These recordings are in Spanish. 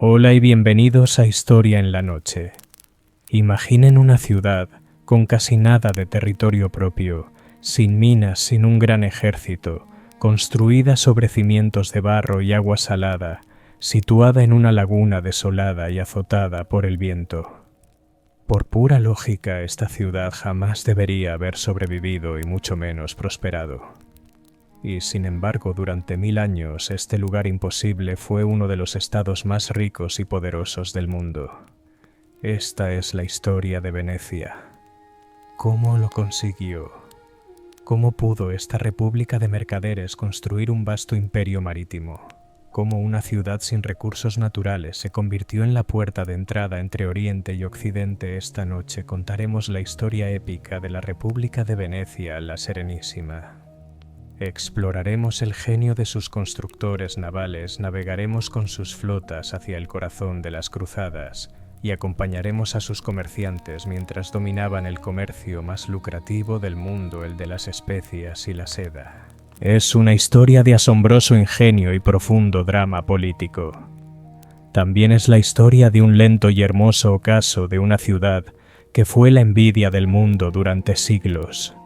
Hola y bienvenidos a Historia en la Noche. Imaginen una ciudad con casi nada de territorio propio, sin minas, sin un gran ejército, construida sobre cimientos de barro y agua salada, situada en una laguna desolada y azotada por el viento. Por pura lógica, esta ciudad jamás debería haber sobrevivido y mucho menos prosperado. Y sin embargo, durante 1000 años, este lugar imposible fue uno de los estados más ricos y poderosos del mundo. Esta es la historia de Venecia. ¿Cómo lo consiguió? ¿Cómo pudo esta república de mercaderes construir un vasto imperio marítimo? ¿Cómo una ciudad sin recursos naturales se convirtió en la puerta de entrada entre Oriente y Occidente? Esta noche contaremos la historia épica de la República de Venecia, la Serenísima. Exploraremos el genio de sus constructores navales, navegaremos con sus flotas hacia el corazón de las cruzadas y acompañaremos a sus comerciantes mientras dominaban el comercio más lucrativo del mundo, el de las especias y la seda. Es una historia de asombroso ingenio y profundo drama político. También es la historia de un lento y hermoso ocaso de una ciudad que fue la envidia del mundo durante siglos.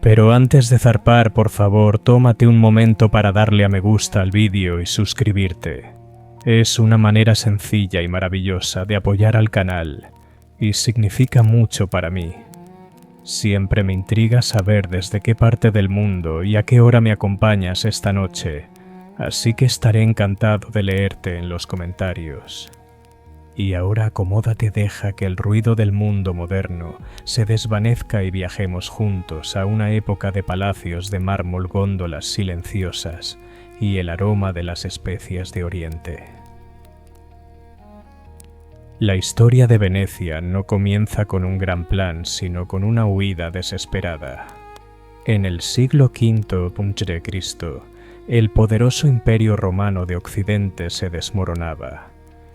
Pero antes de zarpar, por favor, tómate un momento para darle a me gusta al vídeo y suscribirte. Es una manera sencilla y maravillosa de apoyar al canal y significa mucho para mí. Siempre me intriga saber desde qué parte del mundo y a qué hora me acompañas esta noche, así que estaré encantado de leerte en los comentarios. Y ahora acomódate, deja que el ruido del mundo moderno se desvanezca y viajemos juntos a una época de palacios de mármol, góndolas silenciosas y el aroma de las especias de Oriente. La historia de Venecia no comienza con un gran plan, sino con una huida desesperada. En el siglo V a.C., el poderoso imperio romano de Occidente se desmoronaba.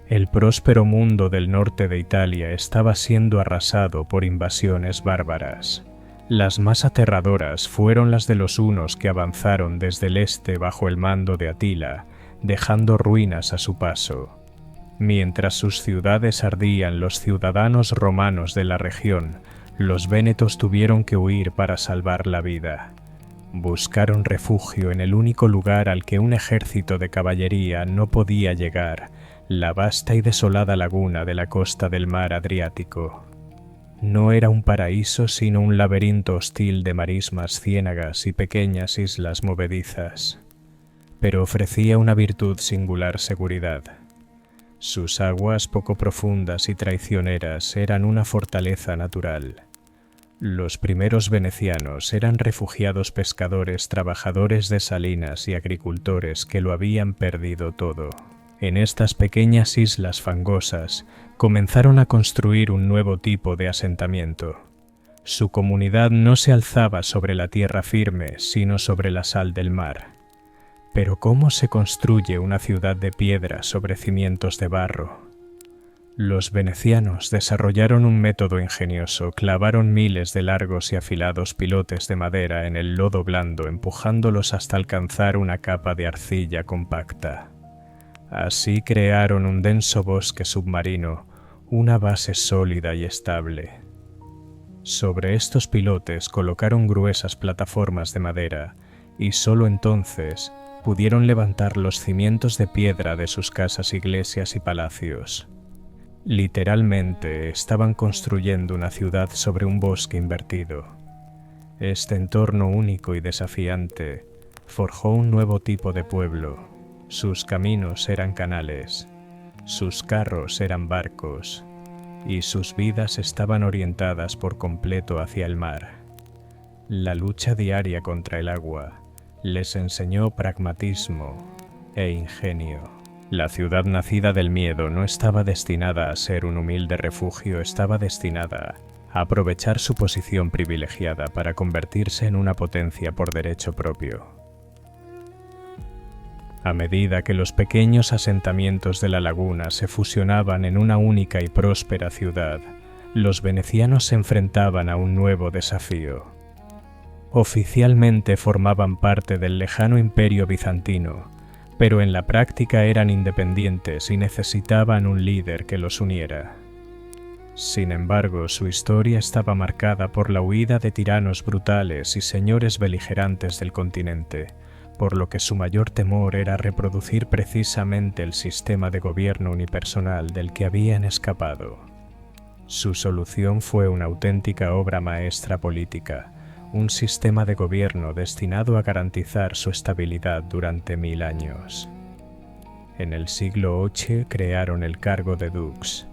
El próspero mundo del norte de Italia estaba siendo arrasado por invasiones bárbaras. Las más aterradoras fueron las de los hunos que avanzaron desde el este bajo el mando de Atila, dejando ruinas a su paso. Mientras sus ciudades ardían, los ciudadanos romanos de la región, los vénetos tuvieron que huir para salvar la vida. Buscaron refugio en el único lugar al que un ejército de caballería no podía llegar, la vasta y desolada laguna de la costa del mar Adriático. No era un paraíso, sino un laberinto hostil de marismas, ciénagas y pequeñas islas movedizas. Pero ofrecía una virtud singular: seguridad. Sus aguas poco profundas y traicioneras eran una fortaleza natural. Los primeros venecianos eran refugiados pescadores, trabajadores de salinas y agricultores que lo habían perdido todo. En estas pequeñas islas fangosas comenzaron a construir un nuevo tipo de asentamiento. Su comunidad no se alzaba sobre la tierra firme, sino sobre la sal del mar. Pero ¿cómo se construye una ciudad de piedra sobre cimientos de barro? Los venecianos desarrollaron un método ingenioso, clavaron miles de largos y afilados pilotes de madera en el lodo blando, empujándolos hasta alcanzar una capa de arcilla compacta. Así crearon un denso bosque submarino, una base sólida y estable. Sobre estos pilotes colocaron gruesas plataformas de madera y solo entonces pudieron levantar los cimientos de piedra de sus casas, iglesias y palacios. Literalmente estaban construyendo una ciudad sobre un bosque invertido. Este entorno único y desafiante forjó un nuevo tipo de pueblo. Sus caminos eran canales, sus carros eran barcos, y sus vidas estaban orientadas por completo hacia el mar. La lucha diaria contra el agua les enseñó pragmatismo e ingenio. La ciudad nacida del miedo no estaba destinada a ser un humilde refugio, estaba destinada a aprovechar su posición privilegiada para convertirse en una potencia por derecho propio. A medida que los pequeños asentamientos de la laguna se fusionaban en una única y próspera ciudad, los venecianos se enfrentaban a un nuevo desafío. Oficialmente formaban parte del lejano imperio bizantino, pero en la práctica eran independientes y necesitaban un líder que los uniera. Sin embargo, su historia estaba marcada por la huida de tiranos brutales y señores beligerantes del continente, por lo que su mayor temor era reproducir precisamente el sistema de gobierno unipersonal del que habían escapado. Su solución fue una auténtica obra maestra política, un sistema de gobierno destinado a garantizar su estabilidad durante 1000 años. En el siglo VIII crearon el cargo de dux.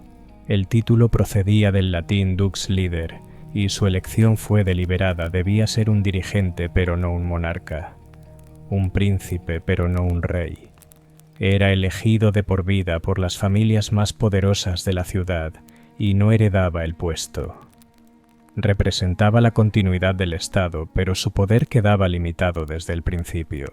El título procedía del latín dux lider, y su elección fue deliberada. Debía ser un dirigente pero no un monarca, un príncipe pero no un rey. Era elegido de por vida por las familias más poderosas de la ciudad y no heredaba el puesto. Representaba la continuidad del Estado, pero su poder quedaba limitado desde el principio.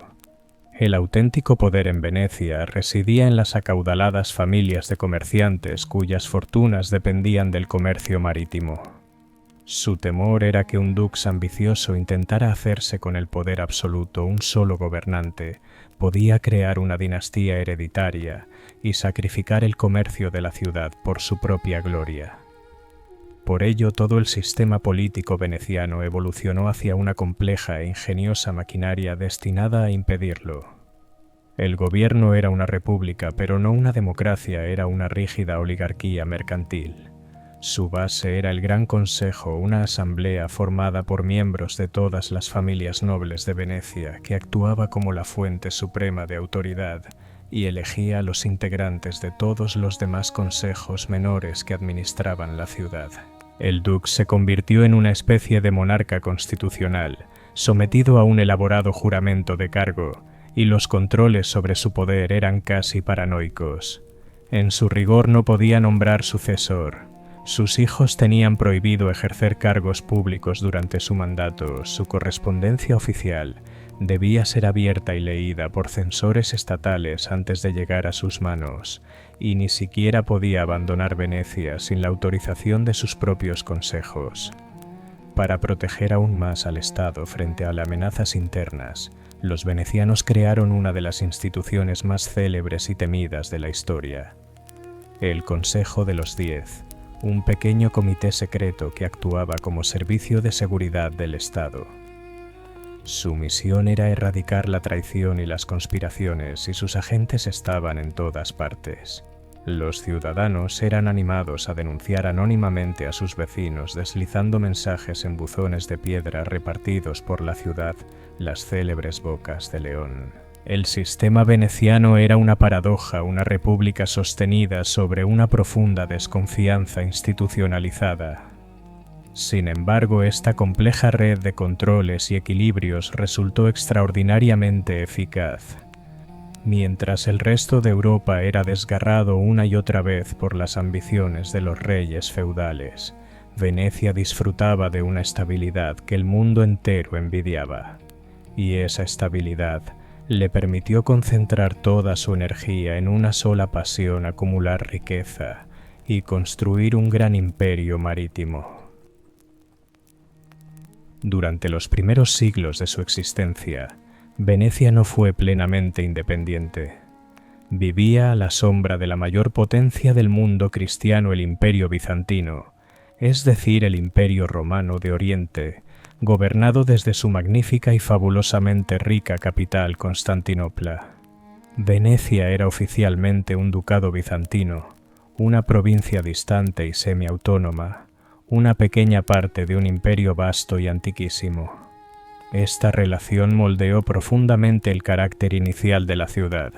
El auténtico poder en Venecia residía en las acaudaladas familias de comerciantes cuyas fortunas dependían del comercio marítimo. Su temor era que un dux ambicioso intentara hacerse con el poder absoluto. Un solo gobernante podía crear una dinastía hereditaria y sacrificar el comercio de la ciudad por su propia gloria. Por ello, todo el sistema político veneciano evolucionó hacia una compleja e ingeniosa maquinaria destinada a impedirlo. El gobierno era una república, pero no una democracia, era una rígida oligarquía mercantil. Su base era el Gran Consejo, una asamblea formada por miembros de todas las familias nobles de Venecia, que actuaba como la fuente suprema de autoridad y elegía a los integrantes de todos los demás consejos menores que administraban la ciudad. El dux se convirtió en una especie de monarca constitucional, sometido a un elaborado juramento de cargo, y los controles sobre su poder eran casi paranoicos. En su rigor no podía nombrar sucesor. Sus hijos tenían prohibido ejercer cargos públicos durante su mandato. Su correspondencia oficial debía ser abierta y leída por censores estatales antes de llegar a sus manos, y ni siquiera podía abandonar Venecia sin la autorización de sus propios consejos. Para proteger aún más al Estado frente a las amenazas internas, los venecianos crearon una de las instituciones más célebres y temidas de la historia: el Consejo de los 10, un pequeño comité secreto que actuaba como servicio de seguridad del Estado. Su misión era erradicar la traición y las conspiraciones, y sus agentes estaban en todas partes. Los ciudadanos eran animados a denunciar anónimamente a sus vecinos, deslizando mensajes en buzones de piedra repartidos por la ciudad, las célebres bocas de león. El sistema veneciano era una paradoja, una república sostenida sobre una profunda desconfianza institucionalizada. Sin embargo, esta compleja red de controles y equilibrios resultó extraordinariamente eficaz. Mientras el resto de Europa era desgarrado una y otra vez por las ambiciones de los reyes feudales, Venecia disfrutaba de una estabilidad que el mundo entero envidiaba. Y esa estabilidad le permitió concentrar toda su energía en una sola pasión: acumular riqueza y construir un gran imperio marítimo. Durante los primeros siglos de su existencia, Venecia no fue plenamente independiente. Vivía a la sombra de la mayor potencia del mundo cristiano, el Imperio Bizantino, es decir, el Imperio Romano de Oriente, gobernado desde su magnífica y fabulosamente rica capital, Constantinopla. Venecia era oficialmente un ducado bizantino, una provincia distante y semiautónoma, una pequeña parte de un imperio vasto y antiquísimo. Esta relación moldeó profundamente el carácter inicial de la ciudad.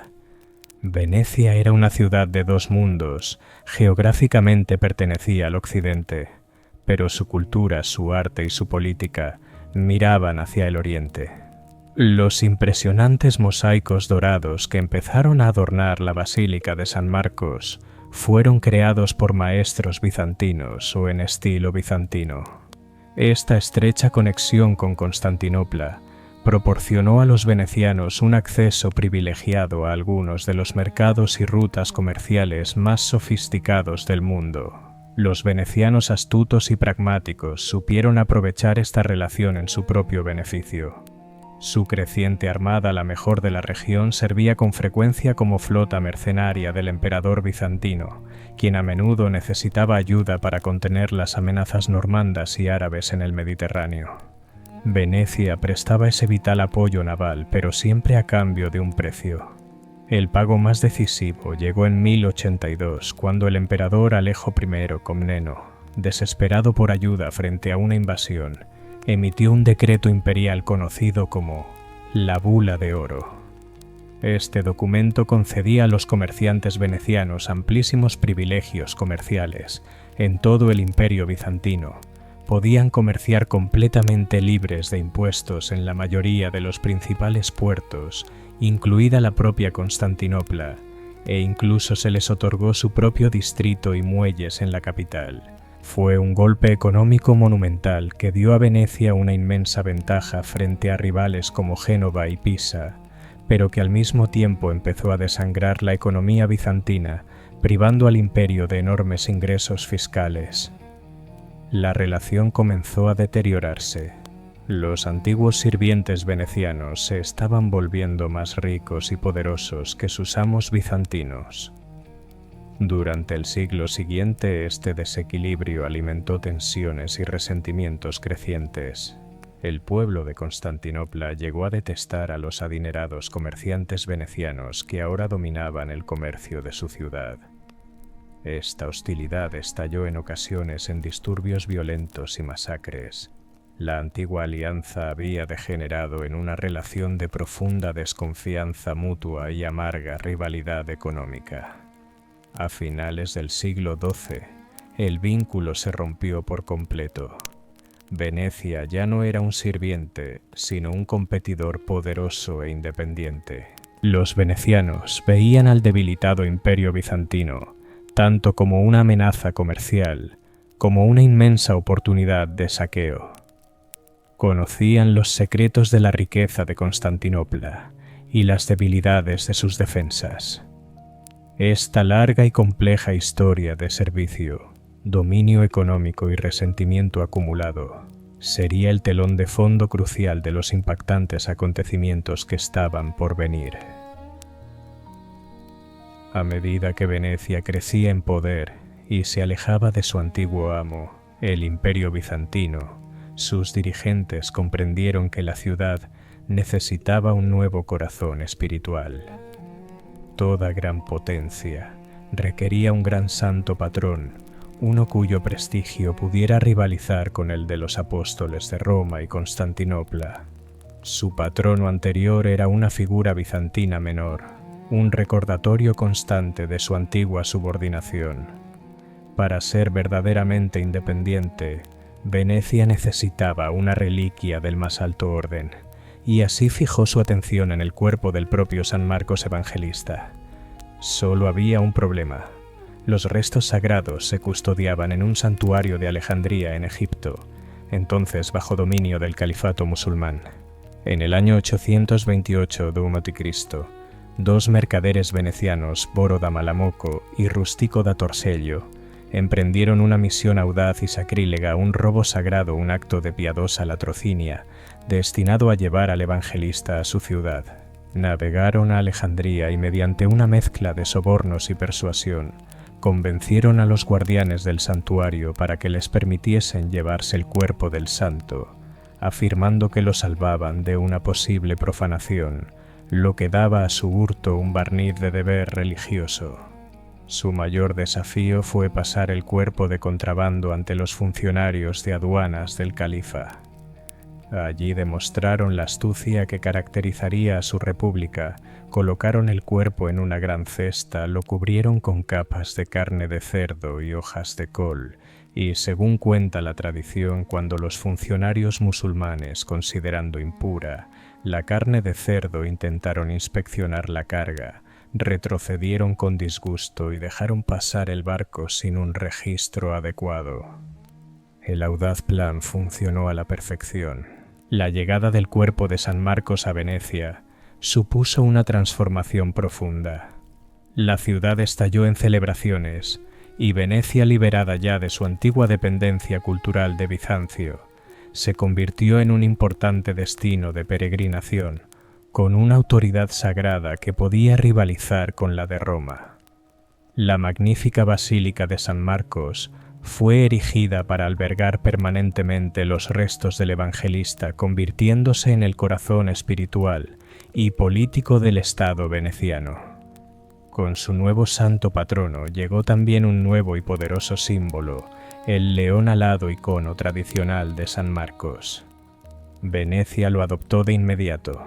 Venecia era una ciudad de dos mundos. Geográficamente pertenecía al occidente, pero su cultura, su arte y su política miraban hacia el oriente. Los impresionantes mosaicos dorados que empezaron a adornar la Basílica de San Marcos fueron creados por maestros bizantinos o en estilo bizantino. Esta estrecha conexión con Constantinopla proporcionó a los venecianos un acceso privilegiado a algunos de los mercados y rutas comerciales más sofisticados del mundo. Los venecianos, astutos y pragmáticos, supieron aprovechar esta relación en su propio beneficio. Su creciente armada, la mejor de la región, servía con frecuencia como flota mercenaria del emperador bizantino, quien a menudo necesitaba ayuda para contener las amenazas normandas y árabes en el Mediterráneo. Venecia prestaba ese vital apoyo naval, pero siempre a cambio de un precio. El pago más decisivo llegó en 1082, cuando el emperador Alejo I Comneno, desesperado por ayuda frente a una invasión, emitió un decreto imperial conocido como la Bula de Oro. Este documento concedía a los comerciantes venecianos amplísimos privilegios comerciales en todo el Imperio bizantino. Podían comerciar completamente libres de impuestos en la mayoría de los principales puertos, incluida la propia Constantinopla, e incluso se les otorgó su propio distrito y muelles en la capital. Fue un golpe económico monumental que dio a Venecia una inmensa ventaja frente a rivales como Génova y Pisa, pero que al mismo tiempo empezó a desangrar la economía bizantina, privando al imperio de enormes ingresos fiscales. La relación comenzó a deteriorarse. Los antiguos sirvientes venecianos se estaban volviendo más ricos y poderosos que sus amos bizantinos. Durante el siglo siguiente, este desequilibrio alimentó tensiones y resentimientos crecientes. El pueblo de Constantinopla llegó a detestar a los adinerados comerciantes venecianos que ahora dominaban el comercio de su ciudad. Esta hostilidad estalló en ocasiones en disturbios violentos y masacres. La antigua alianza había degenerado en una relación de profunda desconfianza mutua y amarga rivalidad económica. A finales del siglo XII, el vínculo se rompió por completo. Venecia ya no era un sirviente, sino un competidor poderoso e independiente. Los venecianos veían al debilitado imperio bizantino tanto como una amenaza comercial, como una inmensa oportunidad de saqueo. Conocían los secretos de la riqueza de Constantinopla y las debilidades de sus defensas. Esta larga y compleja historia de servicio, dominio económico y resentimiento acumulado sería el telón de fondo crucial de los impactantes acontecimientos que estaban por venir. A medida que Venecia crecía en poder y se alejaba de su antiguo amo, el Imperio bizantino, sus dirigentes comprendieron que la ciudad necesitaba un nuevo corazón espiritual. Toda gran potencia requería un gran santo patrón, uno cuyo prestigio pudiera rivalizar con el de los apóstoles de Roma y Constantinopla. Su patrono anterior era una figura bizantina menor, un recordatorio constante de su antigua subordinación. Para ser verdaderamente independiente, Venecia necesitaba una reliquia del más alto orden, y así fijó su atención en el cuerpo del propio San Marcos Evangelista. Solo había un problema. Los restos sagrados se custodiaban en un santuario de Alejandría en Egipto, entonces bajo dominio del califato musulmán. En el año 828 d.C., dos mercaderes venecianos, Boro da Malamoco y Rustico da Torsello, emprendieron una misión audaz y sacrílega, un robo sagrado, un acto de piadosa latrocinia, destinado a llevar al evangelista a su ciudad. Navegaron a Alejandría y mediante una mezcla de sobornos y persuasión, convencieron a los guardianes del santuario para que les permitiesen llevarse el cuerpo del santo, afirmando que lo salvaban de una posible profanación, lo que daba a su hurto un barniz de deber religioso. Su mayor desafío fue pasar el cuerpo de contrabando ante los funcionarios de aduanas del califa. Allí demostraron la astucia que caracterizaría a su república, colocaron el cuerpo en una gran cesta, lo cubrieron con capas de carne de cerdo y hojas de col, y según cuenta la tradición, cuando los funcionarios musulmanes, considerando impura la carne de cerdo, intentaron inspeccionar la carga, retrocedieron con disgusto y dejaron pasar el barco sin un registro adecuado. El audaz plan funcionó a la perfección. La llegada del cuerpo de San Marcos a Venecia supuso una transformación profunda. La ciudad estalló en celebraciones, y Venecia, liberada ya de su antigua dependencia cultural de Bizancio, se convirtió en un importante destino de peregrinación, con una autoridad sagrada que podía rivalizar con la de Roma. La magnífica Basílica de San Marcos fue erigida para albergar permanentemente los restos del evangelista, convirtiéndose en el corazón espiritual y político del Estado veneciano. Con su nuevo santo patrono llegó también un nuevo y poderoso símbolo, el león alado, icono tradicional de San Marcos. Venecia lo adoptó de inmediato.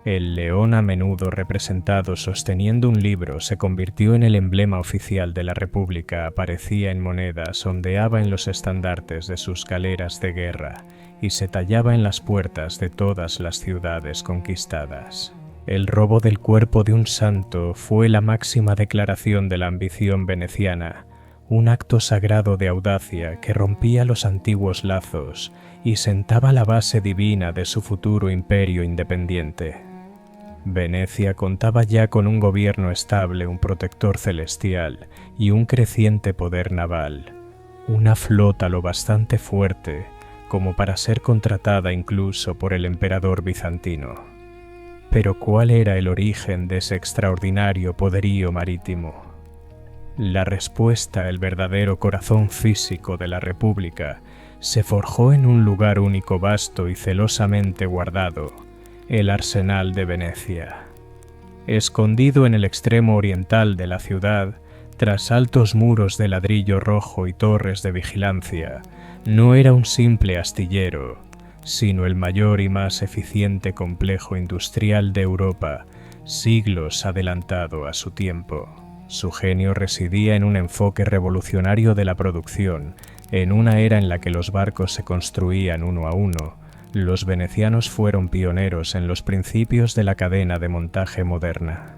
El león, a menudo representado sosteniendo un libro, se convirtió en el emblema oficial de la República, aparecía en monedas, ondeaba en los estandartes de sus galeras de guerra y se tallaba en las puertas de todas las ciudades conquistadas. El robo del cuerpo de un santo fue la máxima declaración de la ambición veneciana, un acto sagrado de audacia que rompía los antiguos lazos y sentaba la base divina de su futuro imperio independiente. Venecia contaba ya con un gobierno estable, un protector celestial y un creciente poder naval, una flota lo bastante fuerte como para ser contratada incluso por el emperador bizantino. Pero ¿cuál era el origen de ese extraordinario poderío marítimo? La respuesta, el verdadero corazón físico de la República, se forjó en un lugar único, vasto y celosamente guardado, el Arsenal de Venecia. Escondido en el extremo oriental de la ciudad, tras altos muros de ladrillo rojo y torres de vigilancia, no era un simple astillero, sino el mayor y más eficiente complejo industrial de Europa, siglos adelantado a su tiempo. Su genio residía en un enfoque revolucionario de la producción. En una era en la que los barcos se construían uno a uno, los venecianos fueron pioneros en los principios de la cadena de montaje moderna.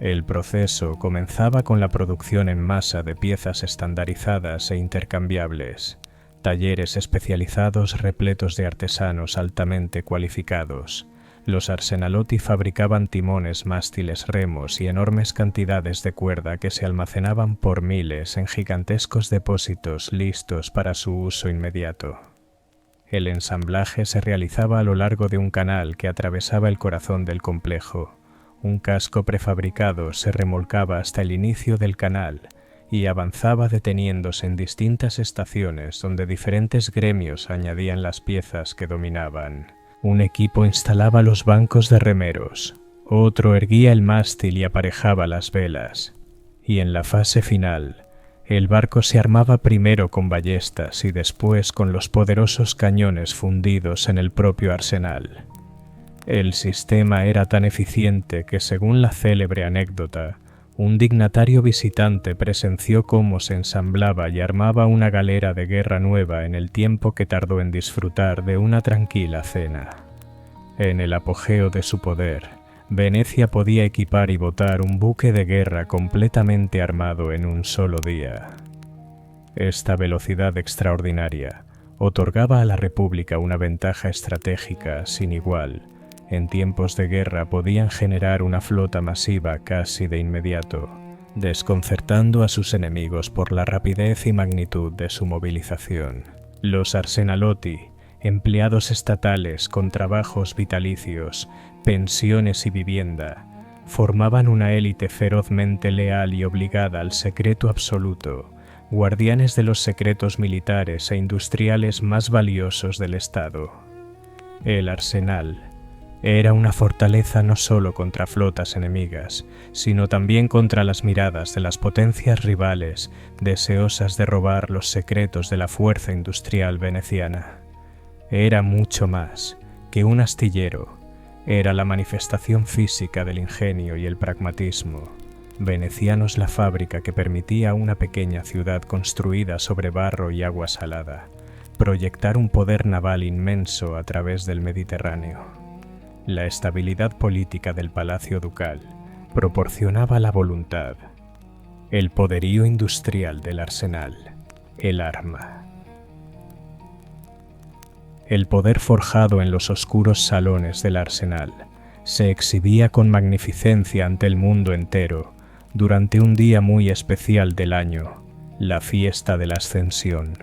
El proceso comenzaba con la producción en masa de piezas estandarizadas e intercambiables, talleres especializados repletos de artesanos altamente cualificados. Los Arsenalotti fabricaban timones, mástiles, remos y enormes cantidades de cuerda que se almacenaban por miles en gigantescos depósitos listos para su uso inmediato. El ensamblaje se realizaba a lo largo de un canal que atravesaba el corazón del complejo. Un casco prefabricado se remolcaba hasta el inicio del canal y avanzaba deteniéndose en distintas estaciones donde diferentes gremios añadían las piezas que dominaban. Un equipo instalaba los bancos de remeros, otro erguía el mástil y aparejaba las velas, y en la fase final, el barco se armaba primero con ballestas y después con los poderosos cañones fundidos en el propio arsenal. El sistema era tan eficiente que, según la célebre anécdota, un dignatario visitante presenció cómo se ensamblaba y armaba una galera de guerra nueva en el tiempo que tardó en disfrutar de una tranquila cena. En el apogeo de su poder, Venecia podía equipar y botar un buque de guerra completamente armado en un solo día. Esta velocidad extraordinaria otorgaba a la República una ventaja estratégica sin igual. En tiempos de guerra podían generar una flota masiva casi de inmediato, desconcertando a sus enemigos por la rapidez y magnitud de su movilización. Los Arsenalotti, empleados estatales con trabajos vitalicios, pensiones y vivienda, formaban una élite ferozmente leal y obligada al secreto absoluto, guardianes de los secretos militares e industriales más valiosos del Estado. El arsenal era una fortaleza no solo contra flotas enemigas, sino también contra las miradas de las potencias rivales deseosas de robar los secretos de la fuerza industrial veneciana. Era mucho más que un astillero, era la manifestación física del ingenio y el pragmatismo. Venecianos, la fábrica que permitía a una pequeña ciudad construida sobre barro y agua salada proyectar un poder naval inmenso a través del Mediterráneo. La estabilidad política del Palacio Ducal proporcionaba la voluntad, el poderío industrial del arsenal, el arma. El poder forjado en los oscuros salones del arsenal se exhibía con magnificencia ante el mundo entero durante un día muy especial del año, la fiesta de la Ascensión.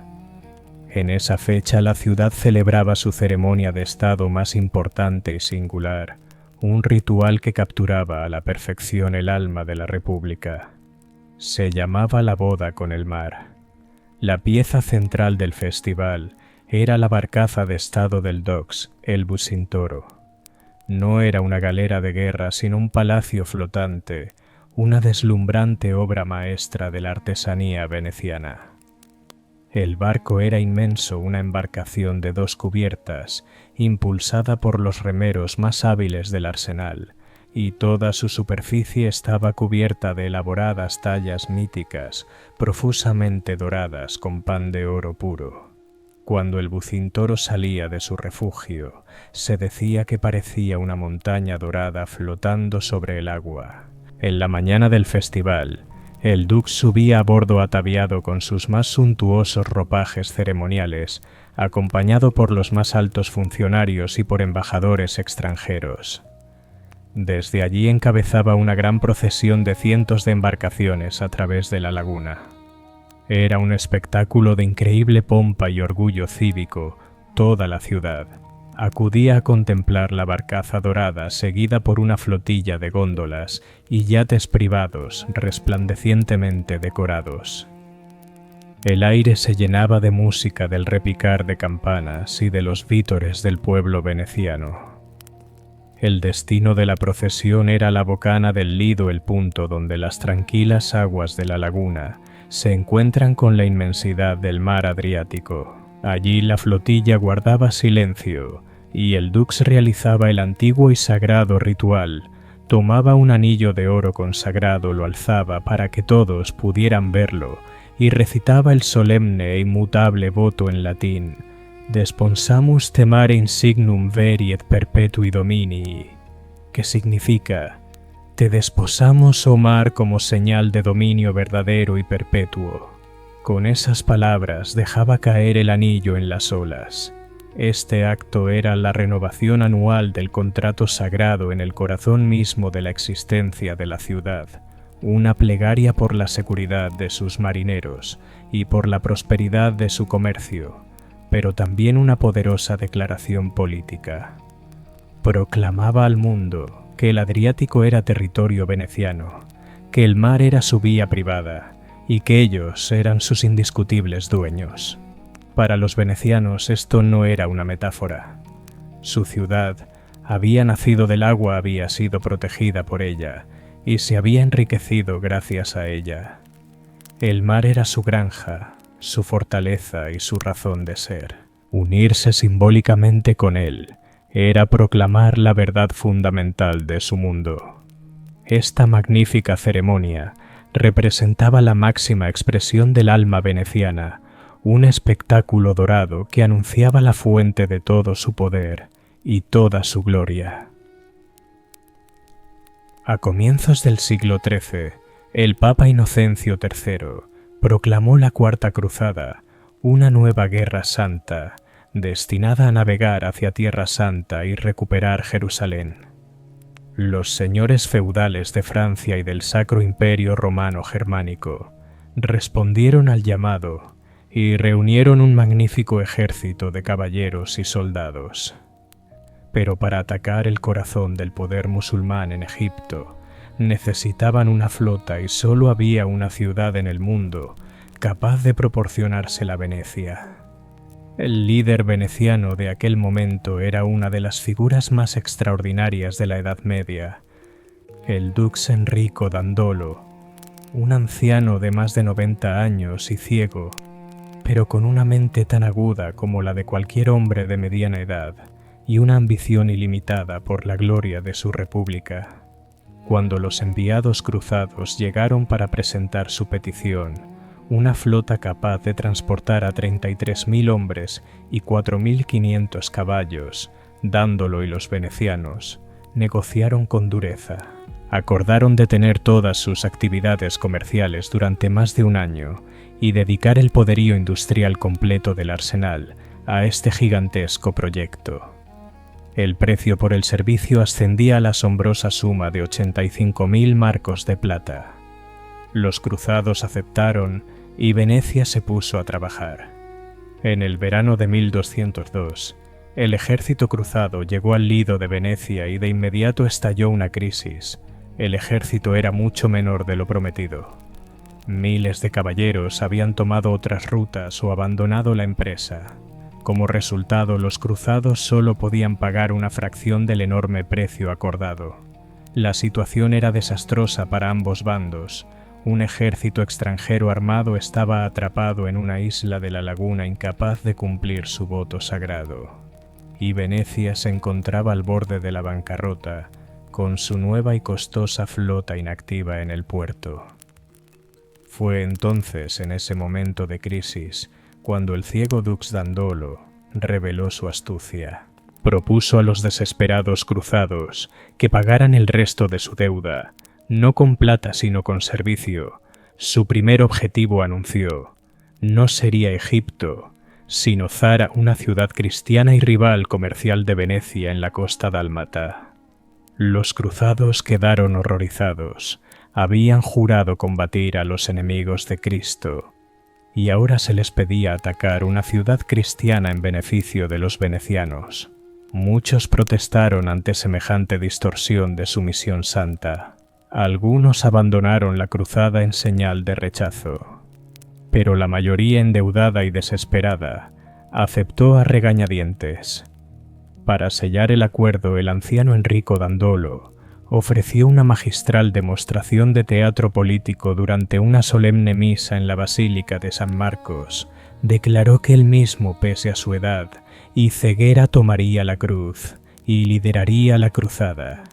En esa fecha la ciudad celebraba su ceremonia de estado más importante y singular, un ritual que capturaba a la perfección el alma de la República. Se llamaba la boda con el mar. La pieza central del festival era la barcaza de estado del Docks, el Bucintoro. No era una galera de guerra, sino un palacio flotante, una deslumbrante obra maestra de la artesanía veneciana. El barco era inmenso, una embarcación de 2 cubiertas, impulsada por los remeros más hábiles del arsenal, y toda su superficie estaba cubierta de elaboradas tallas míticas, profusamente doradas con pan de oro puro. Cuando el Bucintoro salía de su refugio, se decía que parecía una montaña dorada flotando sobre el agua. En la mañana del festival, el Dux subía a bordo ataviado con sus más suntuosos ropajes ceremoniales, acompañado por los más altos funcionarios y por embajadores extranjeros. Desde allí encabezaba una gran procesión de cientos de embarcaciones a través de la laguna. Era un espectáculo de increíble pompa y orgullo cívico. Toda la ciudad acudía a contemplar la barcaza dorada seguida por una flotilla de góndolas y yates privados resplandecientemente decorados. El aire se llenaba de música del repicar de campanas y de los vítores del pueblo veneciano. El destino de la procesión era la bocana del Lido, el punto donde las tranquilas aguas de la laguna se encuentran con la inmensidad del mar Adriático. Allí la flotilla guardaba silencio y el Dux realizaba el antiguo y sagrado ritual. Tomaba un anillo de oro consagrado, lo alzaba para que todos pudieran verlo y recitaba el solemne e inmutable voto en latín: Desponsamus te mare insignum veri et perpetui dominii, que significa: te desposamos, oh mar, como señal de dominio verdadero y perpetuo. Con esas palabras dejaba caer el anillo en las olas. Este acto era la renovación anual del contrato sagrado en el corazón mismo de la existencia de la ciudad, una plegaria por la seguridad de sus marineros y por la prosperidad de su comercio, pero también una poderosa declaración política. Proclamaba al mundo que el Adriático era territorio veneciano, que el mar era su vía privada y que ellos eran sus indiscutibles dueños. Para los venecianos esto no era una metáfora. Su ciudad había nacido del agua, había sido protegida por ella y se había enriquecido gracias a ella. El mar era su granja, su fortaleza y su razón de ser. Unirse simbólicamente con él era proclamar la verdad fundamental de su mundo. Esta magnífica ceremonia representaba la máxima expresión del alma veneciana, un espectáculo dorado que anunciaba la fuente de todo su poder y toda su gloria. A comienzos del siglo XIII, el Papa Inocencio III proclamó la Cuarta Cruzada, una nueva guerra santa, destinada a navegar hacia Tierra Santa y recuperar Jerusalén. Los señores feudales de Francia y del Sacro Imperio Romano Germánico respondieron al llamado y reunieron un magnífico ejército de caballeros y soldados. Pero para atacar el corazón del poder musulmán en Egipto, necesitaban una flota y solo había una ciudad en el mundo capaz de proporcionársela: Venecia. El líder veneciano de aquel momento era una de las figuras más extraordinarias de la Edad Media, el Dux Enrico Dandolo, un anciano de más de 90 años y ciego, pero con una mente tan aguda como la de cualquier hombre de mediana edad y una ambición ilimitada por la gloria de su república. Cuando los enviados cruzados llegaron para presentar su petición, una flota capaz de transportar a 33.000 hombres y 4.500 caballos, Dandolo y los venecianos negociaron con dureza. Acordaron detener todas sus actividades comerciales durante más de un año y dedicar el poderío industrial completo del arsenal a este gigantesco proyecto. El precio por el servicio ascendía a la asombrosa suma de 85.000 marcos de plata. Los cruzados aceptaron y Venecia se puso a trabajar. En el verano de 1202, el ejército cruzado llegó al Lido de Venecia y de inmediato estalló una crisis. El ejército era mucho menor de lo prometido. Miles de caballeros habían tomado otras rutas o abandonado la empresa. Como resultado, los cruzados solo podían pagar una fracción del enorme precio acordado. La situación era desastrosa para ambos bandos. Un ejército extranjero armado estaba atrapado en una isla de la laguna incapaz de cumplir su voto sagrado. Y Venecia se encontraba al borde de la bancarrota, con su nueva y costosa flota inactiva en el puerto. Fue entonces, en ese momento de crisis, cuando el ciego Dux Dandolo reveló su astucia. Propuso a los desesperados cruzados que pagaran el resto de su deuda, no con plata sino con servicio. Su primer objetivo, anunció, no sería Egipto, sino Zara, una ciudad cristiana y rival comercial de Venecia en la costa dálmata. Los cruzados quedaron horrorizados. Habían jurado combatir a los enemigos de Cristo, y ahora se les pedía atacar una ciudad cristiana en beneficio de los venecianos. Muchos protestaron ante semejante distorsión de su misión santa. Algunos abandonaron la cruzada en señal de rechazo, pero la mayoría, endeudada y desesperada, aceptó a regañadientes. Para sellar el acuerdo, el anciano Enrico Dandolo ofreció una magistral demostración de teatro político durante una solemne misa en la Basílica de San Marcos. Declaró que él mismo, pese a su edad y ceguera, tomaría la cruz y lideraría la cruzada.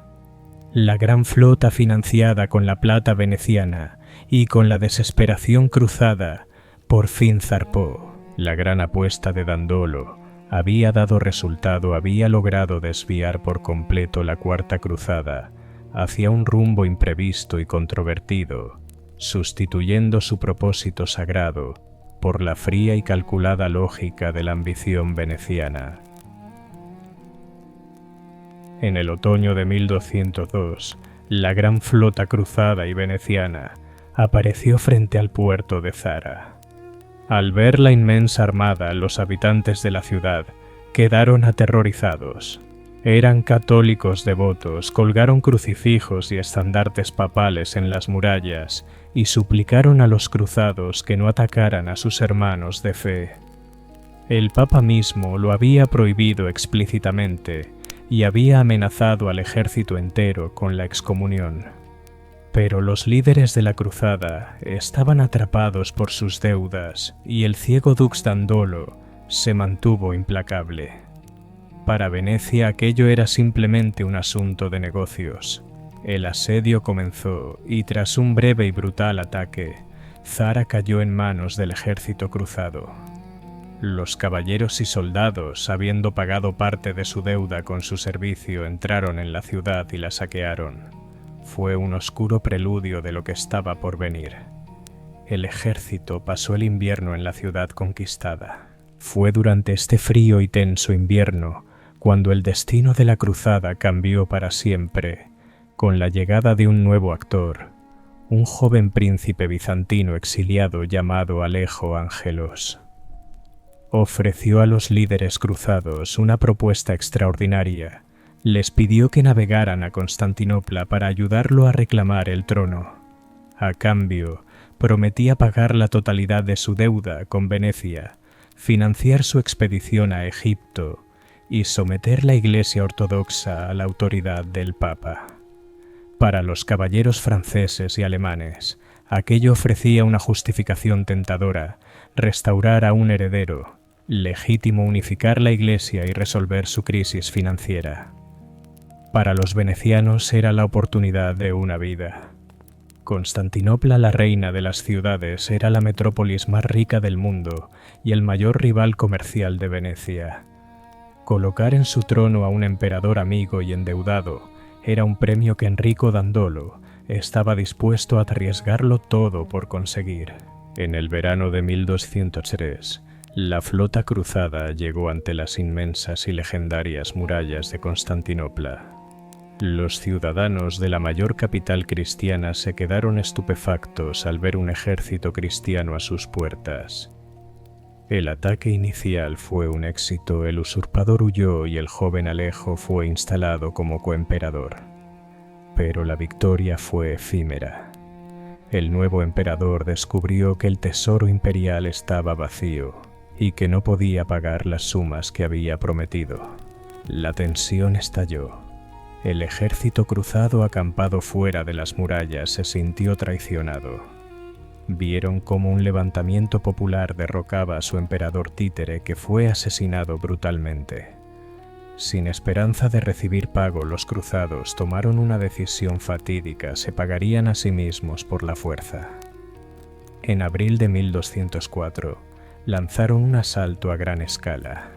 La gran flota, financiada con la plata veneciana y con la desesperación cruzada, por fin zarpó. La gran apuesta de Dandolo había dado resultado, había logrado desviar por completo la Cuarta Cruzada hacia un rumbo imprevisto y controvertido, sustituyendo su propósito sagrado por la fría y calculada lógica de la ambición veneciana. En el otoño de 1202, la gran flota cruzada y veneciana apareció frente al puerto de Zara. Al ver la inmensa armada, los habitantes de la ciudad quedaron aterrorizados. Eran católicos devotos, colgaron crucifijos y estandartes papales en las murallas y suplicaron a los cruzados que no atacaran a sus hermanos de fe. El Papa mismo lo había prohibido explícitamente y había amenazado al ejército entero con la excomunión. Pero los líderes de la cruzada estaban atrapados por sus deudas y el ciego Dux Dandolo se mantuvo implacable. Para Venecia aquello era simplemente un asunto de negocios. El asedio comenzó y tras un breve y brutal ataque, Zara cayó en manos del ejército cruzado. Los caballeros y soldados, habiendo pagado parte de su deuda con su servicio, entraron en la ciudad y la saquearon. Fue un oscuro preludio de lo que estaba por venir. El ejército pasó el invierno en la ciudad conquistada. Fue durante este frío y tenso invierno cuando el destino de la cruzada cambió para siempre, con la llegada de un nuevo actor, un joven príncipe bizantino exiliado llamado Alejo Ángelos. Ofreció a los líderes cruzados una propuesta extraordinaria. Les pidió que navegaran a Constantinopla para ayudarlo a reclamar el trono. A cambio, prometía pagar la totalidad de su deuda con Venecia, financiar su expedición a Egipto y someter la Iglesia ortodoxa a la autoridad del Papa. Para los caballeros franceses y alemanes, aquello ofrecía una justificación tentadora: restaurar a un heredero, legítimo unificar la Iglesia y resolver su crisis financiera. Para los venecianos era la oportunidad de una vida. Constantinopla, la reina de las ciudades, era la metrópolis más rica del mundo y el mayor rival comercial de Venecia. Colocar en su trono a un emperador amigo y endeudado era un premio que Enrico Dandolo estaba dispuesto a arriesgarlo todo por conseguir. En el verano de 1203, la flota cruzada llegó ante las inmensas y legendarias murallas de Constantinopla. Los ciudadanos de la mayor capital cristiana se quedaron estupefactos al ver un ejército cristiano a sus puertas. El ataque inicial fue un éxito, el usurpador huyó y el joven Alejo fue instalado como coemperador. Pero la victoria fue efímera. El nuevo emperador descubrió que el tesoro imperial estaba vacío y que no podía pagar las sumas que había prometido. La tensión estalló. El ejército cruzado acampado fuera de las murallas se sintió traicionado. Vieron cómo un levantamiento popular derrocaba a su emperador títere, que fue asesinado brutalmente. Sin esperanza de recibir pago, los cruzados tomaron una decisión fatídica: se pagarían a sí mismos por la fuerza. En abril de 1204, lanzaron un asalto a gran escala.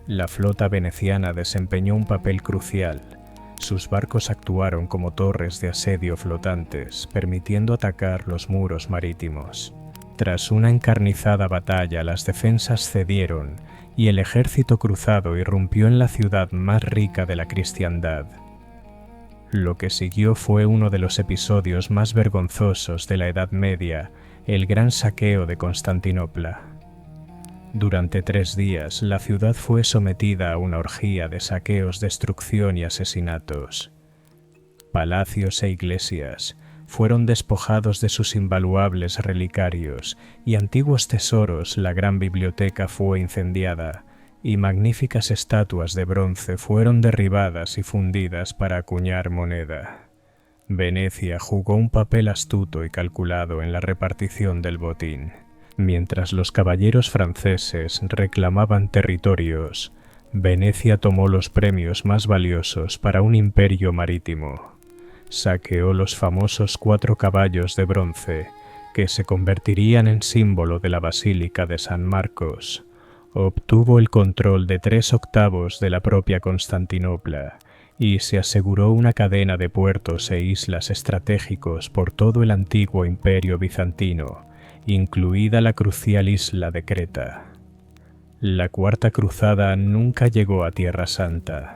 La flota veneciana desempeñó un papel crucial. Sus barcos actuaron como torres de asedio flotantes, permitiendo atacar los muros marítimos. Tras una encarnizada batalla, las defensas cedieron y el ejército cruzado irrumpió en la ciudad más rica de la cristiandad. Lo que siguió fue uno de los episodios más vergonzosos de la Edad Media, el gran saqueo de Constantinopla. Durante 3 días, la ciudad fue sometida a una orgía de saqueos, destrucción y asesinatos. Palacios e iglesias fueron despojados de sus invaluables relicarios y antiguos tesoros. La gran biblioteca fue incendiada y magníficas estatuas de bronce fueron derribadas y fundidas para acuñar moneda. Venecia jugó un papel astuto y calculado en la repartición del botín. Mientras los caballeros franceses reclamaban territorios, Venecia tomó los premios más valiosos para un imperio marítimo. Saqueó los famosos 4 caballos de bronce, que se convertirían en símbolo de la Basílica de San Marcos. Obtuvo el control de 3/8 de la propia Constantinopla y se aseguró una cadena de puertos e islas estratégicos por todo el antiguo imperio bizantino, incluida la crucial isla de Creta. La Cuarta Cruzada nunca llegó a Tierra Santa.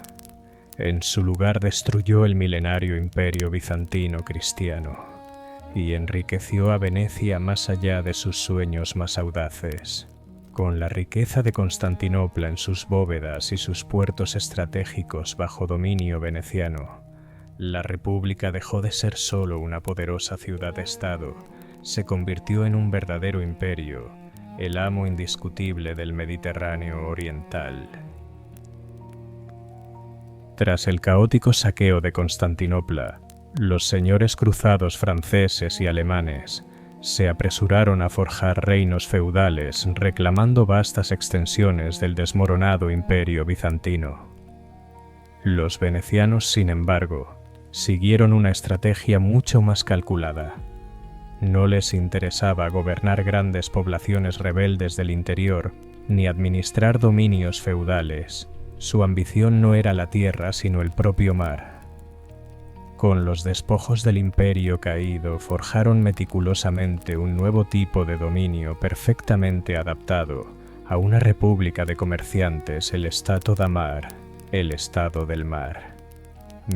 En su lugar destruyó el milenario imperio bizantino cristiano y enriqueció a Venecia más allá de sus sueños más audaces. Con la riqueza de Constantinopla en sus bóvedas y sus puertos estratégicos bajo dominio veneciano, la República dejó de ser solo una poderosa ciudad-estado. Se convirtió en un verdadero imperio, el amo indiscutible del Mediterráneo oriental. Tras el caótico saqueo de Constantinopla, los señores cruzados franceses y alemanes se apresuraron a forjar reinos feudales, reclamando vastas extensiones del desmoronado imperio bizantino. Los venecianos, sin embargo, siguieron una estrategia mucho más calculada. No les interesaba gobernar grandes poblaciones rebeldes del interior, ni administrar dominios feudales. Su ambición no era la tierra, sino el propio mar. Con los despojos del imperio caído, forjaron meticulosamente un nuevo tipo de dominio perfectamente adaptado a una república de comerciantes, el Stato da Mar, el Estado del Mar.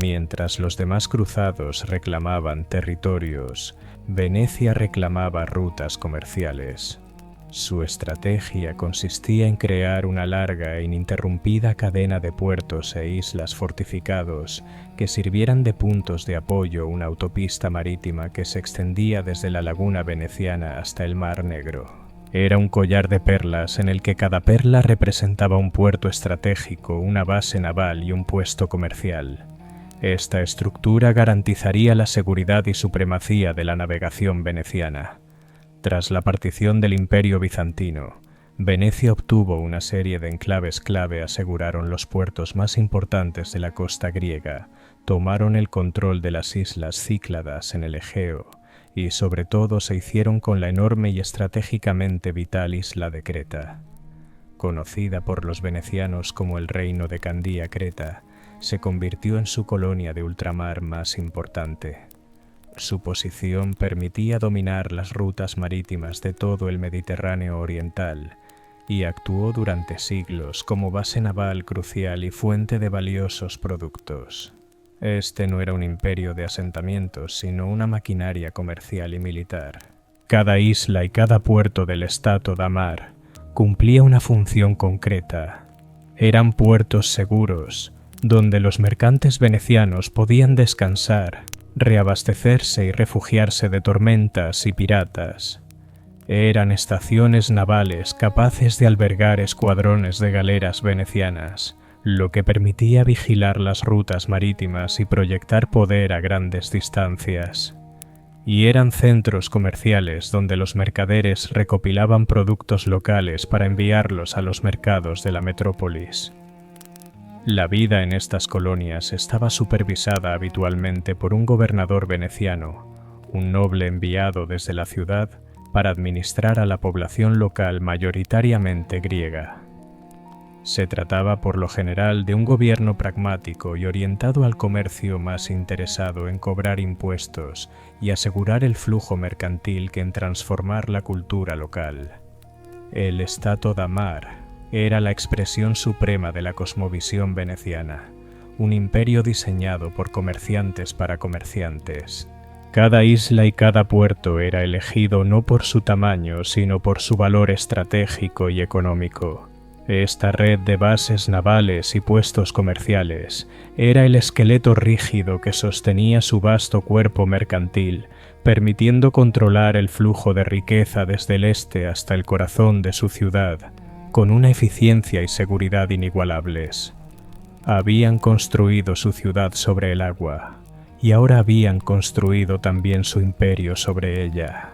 Mientras los demás cruzados reclamaban territorios, Venecia reclamaba rutas comerciales. Su estrategia consistía en crear una larga e ininterrumpida cadena de puertos e islas fortificados que sirvieran de puntos de apoyo, una autopista marítima que se extendía desde la laguna veneciana hasta el Mar Negro. Era un collar de perlas en el que cada perla representaba un puerto estratégico, una base naval y un puesto comercial. Esta estructura garantizaría la seguridad y supremacía de la navegación veneciana. Tras la partición del Imperio bizantino, Venecia obtuvo una serie de enclaves clave, aseguraron los puertos más importantes de la costa griega, tomaron el control de las islas Cícladas en el Egeo y sobre todo se hicieron con la enorme y estratégicamente vital isla de Creta. Conocida por los venecianos como el Reino de Candía, Creta se convirtió en su colonia de ultramar más importante. Su posición permitía dominar las rutas marítimas de todo el Mediterráneo oriental y actuó durante siglos como base naval crucial y fuente de valiosos productos. Este no era un imperio de asentamientos, sino una maquinaria comercial y militar. Cada isla y cada puerto del Stato da Mar cumplía una función concreta. Eran puertos seguros, donde los mercantes venecianos podían descansar, reabastecerse y refugiarse de tormentas y piratas. Eran estaciones navales capaces de albergar escuadrones de galeras venecianas, lo que permitía vigilar las rutas marítimas y proyectar poder a grandes distancias. Y eran centros comerciales donde los mercaderes recopilaban productos locales para enviarlos a los mercados de la metrópolis. La vida en estas colonias estaba supervisada habitualmente por un gobernador veneciano, un noble enviado desde la ciudad para administrar a la población local mayoritariamente griega. Se trataba por lo general de un gobierno pragmático y orientado al comercio, más interesado en cobrar impuestos y asegurar el flujo mercantil que en transformar la cultura local. El Stato da Mar era la expresión suprema de la cosmovisión veneciana, un imperio diseñado por comerciantes para comerciantes. Cada isla y cada puerto era elegido no por su tamaño, sino por su valor estratégico y económico. Esta red de bases navales y puestos comerciales era el esqueleto rígido que sostenía su vasto cuerpo mercantil, permitiendo controlar el flujo de riqueza desde el este hasta el corazón de su ciudad, con una eficiencia y seguridad inigualables. Habían construido su ciudad sobre el agua, y ahora habían construido también su imperio sobre ella.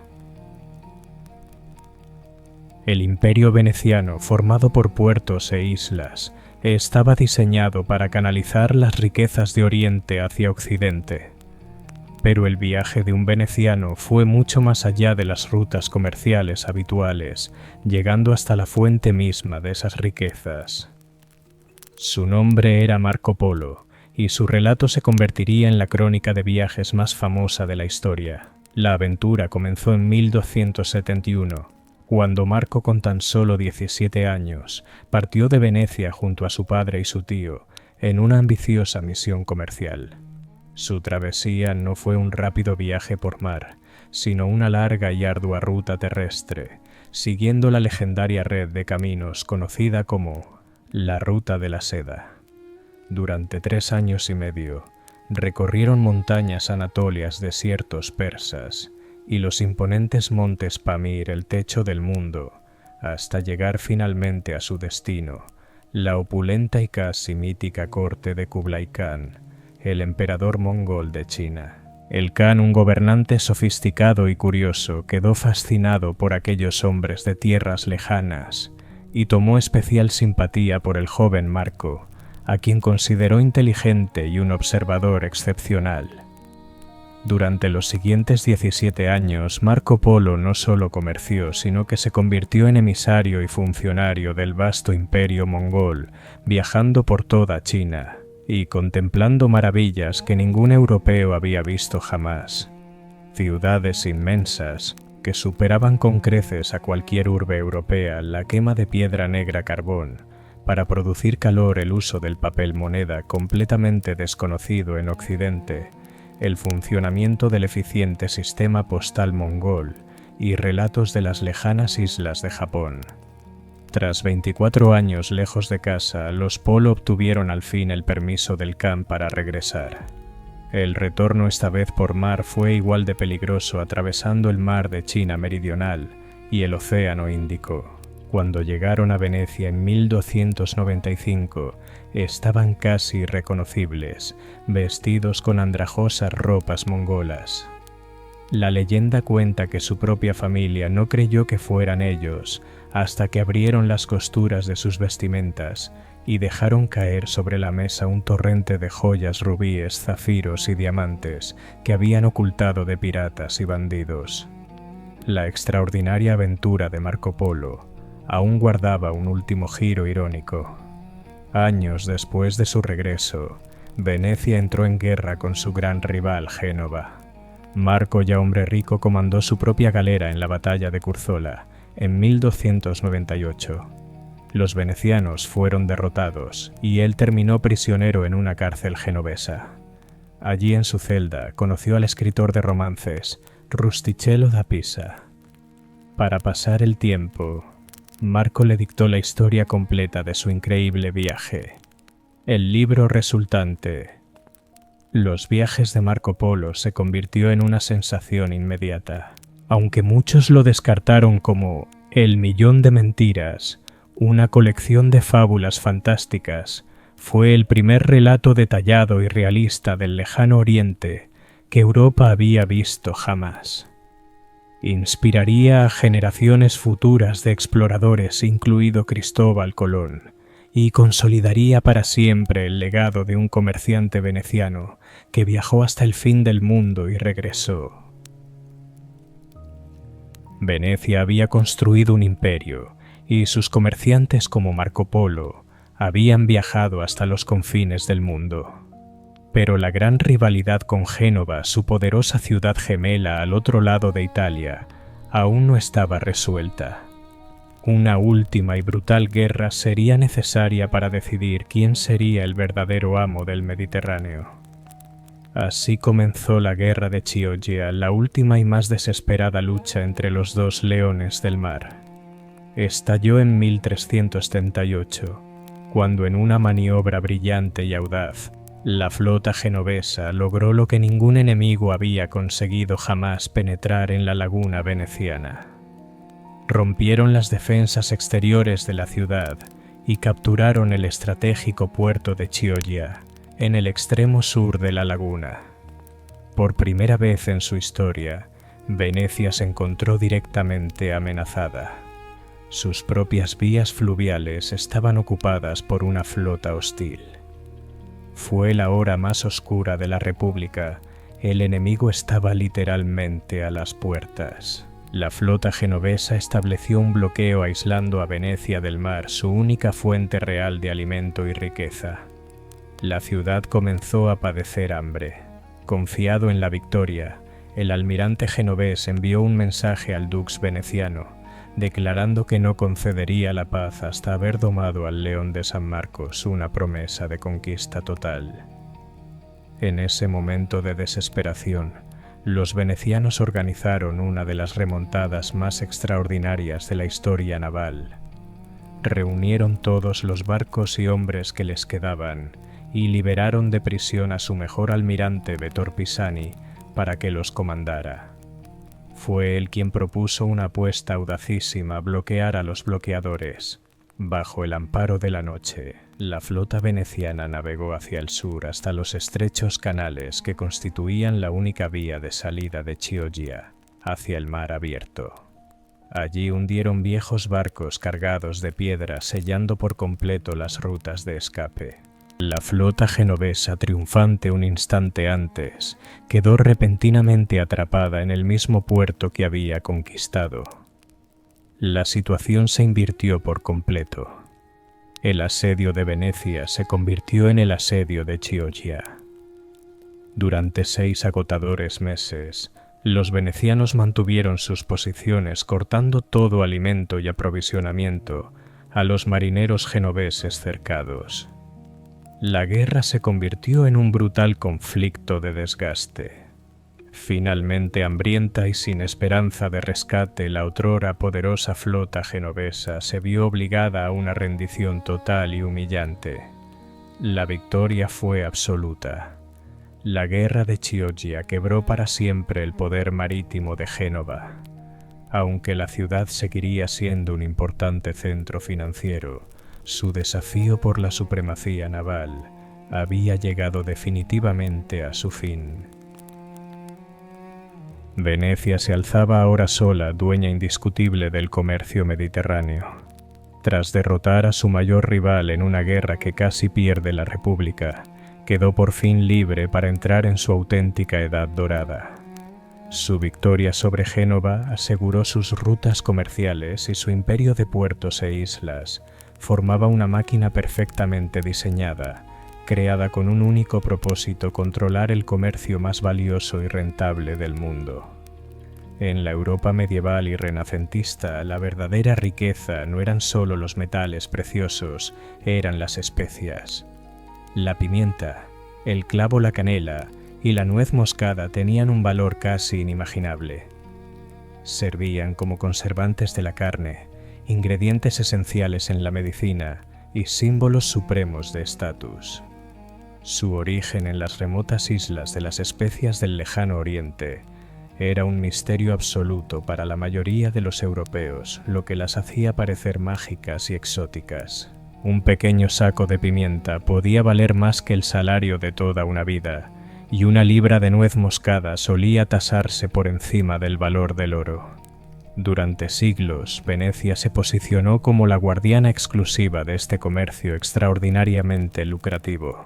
El imperio veneciano, formado por puertos e islas, estaba diseñado para canalizar las riquezas de Oriente hacia Occidente. Pero el viaje de un veneciano fue mucho más allá de las rutas comerciales habituales, llegando hasta la fuente misma de esas riquezas. Su nombre era Marco Polo, y su relato se convertiría en la crónica de viajes más famosa de la historia. La aventura comenzó en 1271, cuando Marco, con tan solo 17 años, partió de Venecia junto a su padre y su tío en una ambiciosa misión comercial. Su travesía no fue un rápido viaje por mar, sino una larga y ardua ruta terrestre, siguiendo la legendaria red de caminos conocida como la Ruta de la Seda. Durante 3 años y medio, recorrieron montañas anatolias, desiertos persas y los imponentes montes Pamir, el techo del mundo, hasta llegar finalmente a su destino, la opulenta y casi mítica corte de Kublai Khan, el emperador mongol de China. El Khan, un gobernante sofisticado y curioso, quedó fascinado por aquellos hombres de tierras lejanas y tomó especial simpatía por el joven Marco, a quien consideró inteligente y un observador excepcional. Durante los siguientes 17 años, Marco Polo no solo comerció, sino que se convirtió en emisario y funcionario del vasto imperio mongol, viajando por toda China y contemplando maravillas que ningún europeo había visto jamás. Ciudades inmensas que superaban con creces a cualquier urbe europea, la quema de piedra negra carbón, para producir calor, el uso del papel moneda completamente desconocido en Occidente, el funcionamiento del eficiente sistema postal mongol y relatos de las lejanas islas de Japón. Tras 24 años lejos de casa, los Polo obtuvieron al fin el permiso del Khan para regresar. El retorno, esta vez por mar, fue igual de peligroso, atravesando el mar de China meridional y el Océano Índico. Cuando llegaron a Venecia en 1295, estaban casi irreconocibles, vestidos con andrajosas ropas mongolas. La leyenda cuenta que su propia familia no creyó que fueran ellos hasta que abrieron las costuras de sus vestimentas y dejaron caer sobre la mesa un torrente de joyas, rubíes, zafiros y diamantes que habían ocultado de piratas y bandidos. La extraordinaria aventura de Marco Polo aún guardaba un último giro irónico. Años después de su regreso, Venecia entró en guerra con su gran rival Génova. Marco, ya hombre rico, comandó su propia galera en la batalla de Curzola en 1298. Los venecianos fueron derrotados y él terminó prisionero en una cárcel genovesa. Allí, en su celda, conoció al escritor de romances Rustichello da Pisa. Para pasar el tiempo, Marco le dictó la historia completa de su increíble viaje. El libro resultante, Los viajes de Marco Polo, se convirtió en una sensación inmediata. Aunque muchos lo descartaron como El millón de mentiras, una colección de fábulas fantásticas, fue el primer relato detallado y realista del lejano Oriente que Europa había visto jamás. Inspiraría a generaciones futuras de exploradores, incluido Cristóbal Colón, y consolidaría para siempre el legado de un comerciante veneciano que viajó hasta el fin del mundo y regresó. Venecia había construido un imperio, y sus comerciantes como Marco Polo habían viajado hasta los confines del mundo. Pero la gran rivalidad con Génova, su poderosa ciudad gemela al otro lado de Italia, aún no estaba resuelta. Una última y brutal guerra sería necesaria para decidir quién sería el verdadero amo del Mediterráneo. Así comenzó la guerra de Chioggia, la última y más desesperada lucha entre los dos leones del mar. Estalló en 1338, cuando en una maniobra brillante y audaz, la flota genovesa logró lo que ningún enemigo había conseguido jamás: penetrar en la laguna veneciana. Rompieron las defensas exteriores de la ciudad y capturaron el estratégico puerto de Chioggia, en el extremo sur de la laguna. Por primera vez en su historia, Venecia se encontró directamente amenazada. Sus propias vías fluviales estaban ocupadas por una flota hostil. Fue la hora más oscura de la República. El enemigo estaba literalmente a las puertas. La flota genovesa estableció un bloqueo aislando a Venecia del mar, su única fuente real de alimento y riqueza. La ciudad comenzó a padecer hambre. Confiado en la victoria, el almirante genovés envió un mensaje al dux veneciano, declarando que no concedería la paz hasta haber domado al León de San Marcos, una promesa de conquista total. En ese momento de desesperación, los venecianos organizaron una de las remontadas más extraordinarias de la historia naval. Reunieron todos los barcos y hombres que les quedaban y liberaron de prisión a su mejor almirante, Vettor Pisani, para que los comandara. Fue él quien propuso una apuesta audacísima: bloquear a los bloqueadores. Bajo el amparo de la noche, la flota veneciana navegó hacia el sur hasta los estrechos canales que constituían la única vía de salida de Chioggia hacia el mar abierto. Allí hundieron viejos barcos cargados de piedras, sellando por completo las rutas de escape. La flota genovesa, triunfante un instante antes, quedó repentinamente atrapada en el mismo puerto que había conquistado. La situación se invirtió por completo. El asedio de Venecia se convirtió en el asedio de Chioggia. Durante 6 agotadores meses, los venecianos mantuvieron sus posiciones, cortando todo alimento y aprovisionamiento a los marineros genoveses cercados. La guerra se convirtió en un brutal conflicto de desgaste. Finalmente, hambrienta y sin esperanza de rescate, la otrora poderosa flota genovesa se vio obligada a una rendición total y humillante. La victoria fue absoluta. La guerra de Chioggia quebró para siempre el poder marítimo de Génova. Aunque la ciudad seguiría siendo un importante centro financiero, su desafío por la supremacía naval había llegado definitivamente a su fin. Venecia se alzaba ahora sola, dueña indiscutible del comercio mediterráneo. Tras derrotar a su mayor rival en una guerra que casi pierde la República, quedó por fin libre para entrar en su auténtica edad dorada. Su victoria sobre Génova aseguró sus rutas comerciales y su imperio de puertos e islas formaba una máquina perfectamente diseñada, creada con un único propósito: controlar el comercio más valioso y rentable del mundo. En la Europa medieval y renacentista, la verdadera riqueza no eran solo los metales preciosos, eran las especias. La pimienta, el clavo, la canela y la nuez moscada tenían un valor casi inimaginable. Servían como conservantes de la carne ingredientes esenciales en la medicina y símbolos supremos de estatus. Su origen en las remotas islas de las especias del lejano oriente era un misterio absoluto para la mayoría de los europeos, lo que las hacía parecer mágicas y exóticas. Un pequeño saco de pimienta podía valer más que el salario de toda una vida, y una libra de nuez moscada solía tasarse por encima del valor del oro. Durante siglos, Venecia se posicionó como la guardiana exclusiva de este comercio extraordinariamente lucrativo.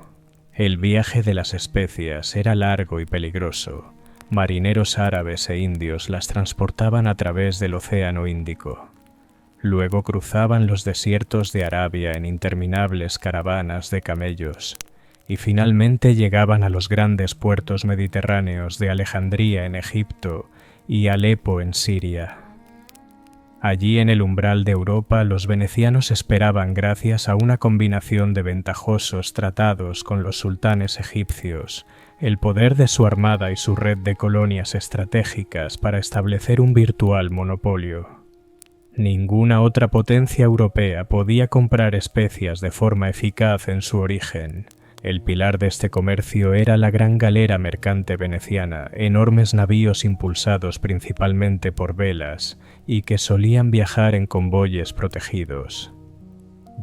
El viaje de las especias era largo y peligroso. Marineros árabes e indios las transportaban a través del Océano Índico. Luego cruzaban los desiertos de Arabia en interminables caravanas de camellos y finalmente llegaban a los grandes puertos mediterráneos de Alejandría en Egipto y Alepo en Siria. Allí en el umbral de Europa los venecianos esperaban, gracias a una combinación de ventajosos tratados con los sultanes egipcios, el poder de su armada y su red de colonias estratégicas para establecer un virtual monopolio. Ninguna otra potencia europea podía comprar especias de forma eficaz en su origen. El pilar de este comercio era la gran galera mercante veneciana, enormes navíos impulsados principalmente por velas y que solían viajar en convoyes protegidos.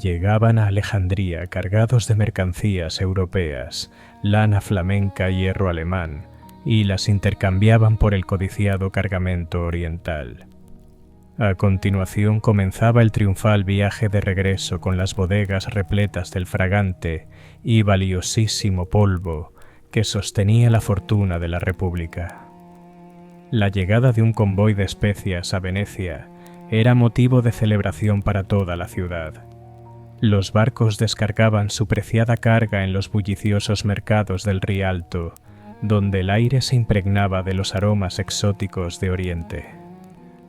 Llegaban a Alejandría cargados de mercancías europeas, lana flamenca y hierro alemán, y las intercambiaban por el codiciado cargamento oriental. A continuación comenzaba el triunfal viaje de regreso con las bodegas repletas del fragante y valiosísimo polvo que sostenía la fortuna de la República. La llegada de un convoy de especias a Venecia era motivo de celebración para toda la ciudad. Los barcos descargaban su preciada carga en los bulliciosos mercados del Rialto, donde el aire se impregnaba de los aromas exóticos de Oriente.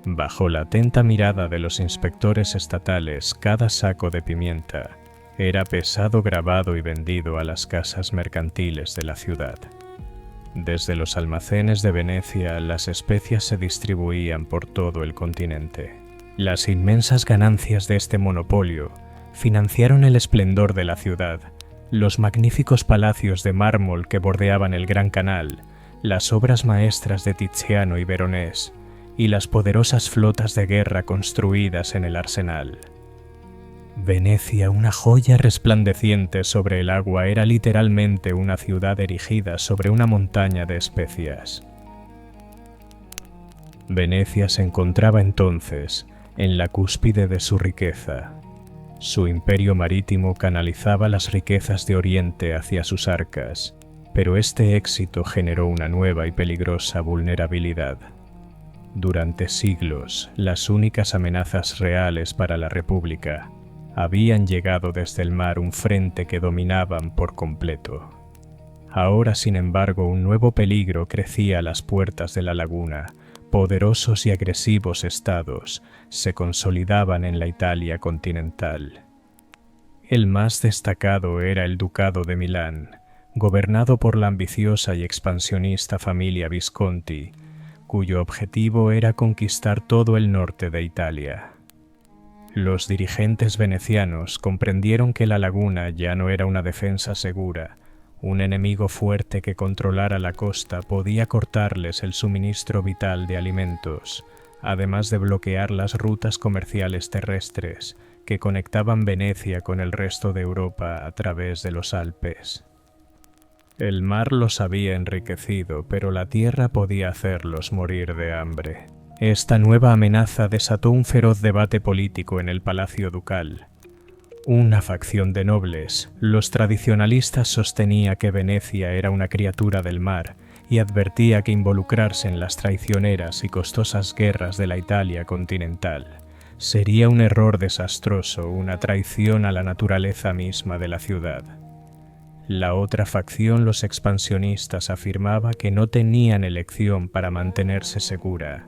Bajo la atenta mirada de los inspectores estatales, cada saco de pimienta era pesado, grabado y vendido a las casas mercantiles de la ciudad. Desde los almacenes de Venecia, las especias se distribuían por todo el continente. Las inmensas ganancias de este monopolio financiaron el esplendor de la ciudad, los magníficos palacios de mármol que bordeaban el Gran Canal, las obras maestras de Tiziano y Veronés, y las poderosas flotas de guerra construidas en el arsenal. Venecia, una joya resplandeciente sobre el agua, era literalmente una ciudad erigida sobre una montaña de especias. Venecia se encontraba entonces en la cúspide de su riqueza. Su imperio marítimo canalizaba las riquezas de Oriente hacia sus arcas, pero este éxito generó una nueva y peligrosa vulnerabilidad. Durante siglos, las únicas amenazas reales para la República habían llegado desde el mar, un frente que dominaban por completo. Ahora, sin embargo, un nuevo peligro crecía a las puertas de la laguna. Poderosos y agresivos estados se consolidaban en la Italia continental. El más destacado era el Ducado de Milán, gobernado por la ambiciosa y expansionista familia Visconti, cuyo objetivo era conquistar todo el norte de Italia. Los dirigentes venecianos comprendieron que la laguna ya no era una defensa segura. Un enemigo fuerte que controlara la costa podía cortarles el suministro vital de alimentos, además de bloquear las rutas comerciales terrestres que conectaban Venecia con el resto de Europa a través de los Alpes. El mar los había enriquecido, pero la tierra podía hacerlos morir de hambre. Esta nueva amenaza desató un feroz debate político en el Palacio Ducal. Una facción de nobles, los tradicionalistas, sostenía que Venecia era una criatura del mar y advertía que involucrarse en las traicioneras y costosas guerras de la Italia continental sería un error desastroso, una traición a la naturaleza misma de la ciudad. La otra facción, los expansionistas, afirmaba que no tenían elección para mantenerse segura.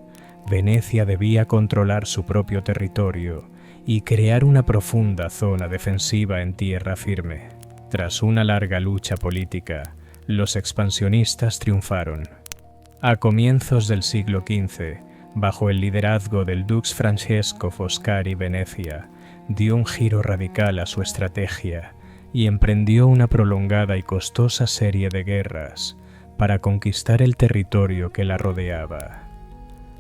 Venecia debía controlar su propio territorio y crear una profunda zona defensiva en tierra firme. Tras una larga lucha política, los expansionistas triunfaron. A comienzos del siglo XV, bajo el liderazgo del dux Francesco Foscari Venezia, dio un giro radical a su estrategia y emprendió una prolongada y costosa serie de guerras para conquistar el territorio que la rodeaba.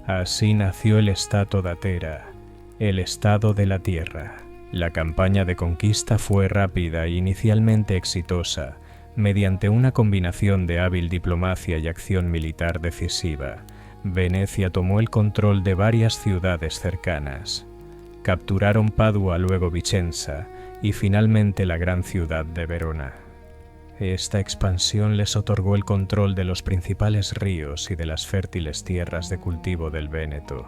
Así nació el Stato d'Atera, el Estado de la Tierra. La campaña de conquista fue rápida e inicialmente exitosa, mediante una combinación de hábil diplomacia y acción militar decisiva. Venecia tomó el control de varias ciudades cercanas. Capturaron Padua, luego Vicenza y finalmente la gran ciudad de Verona. Esta expansión les otorgó el control de los principales ríos y de las fértiles tierras de cultivo del Véneto.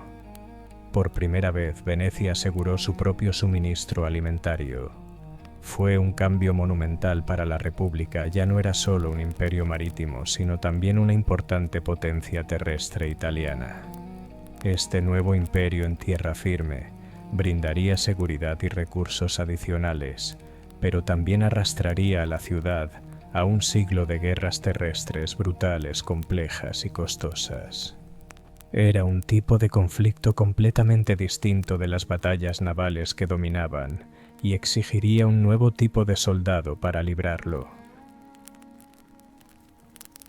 Por primera vez, Venecia aseguró su propio suministro alimentario. Fue un cambio monumental para la República. Ya no era solo un imperio marítimo, sino también una importante potencia terrestre italiana. Este nuevo imperio en tierra firme brindaría seguridad y recursos adicionales, pero también arrastraría a la ciudad a un siglo de guerras terrestres brutales, complejas y costosas. Era un tipo de conflicto completamente distinto de las batallas navales que dominaban y exigiría un nuevo tipo de soldado para librarlo.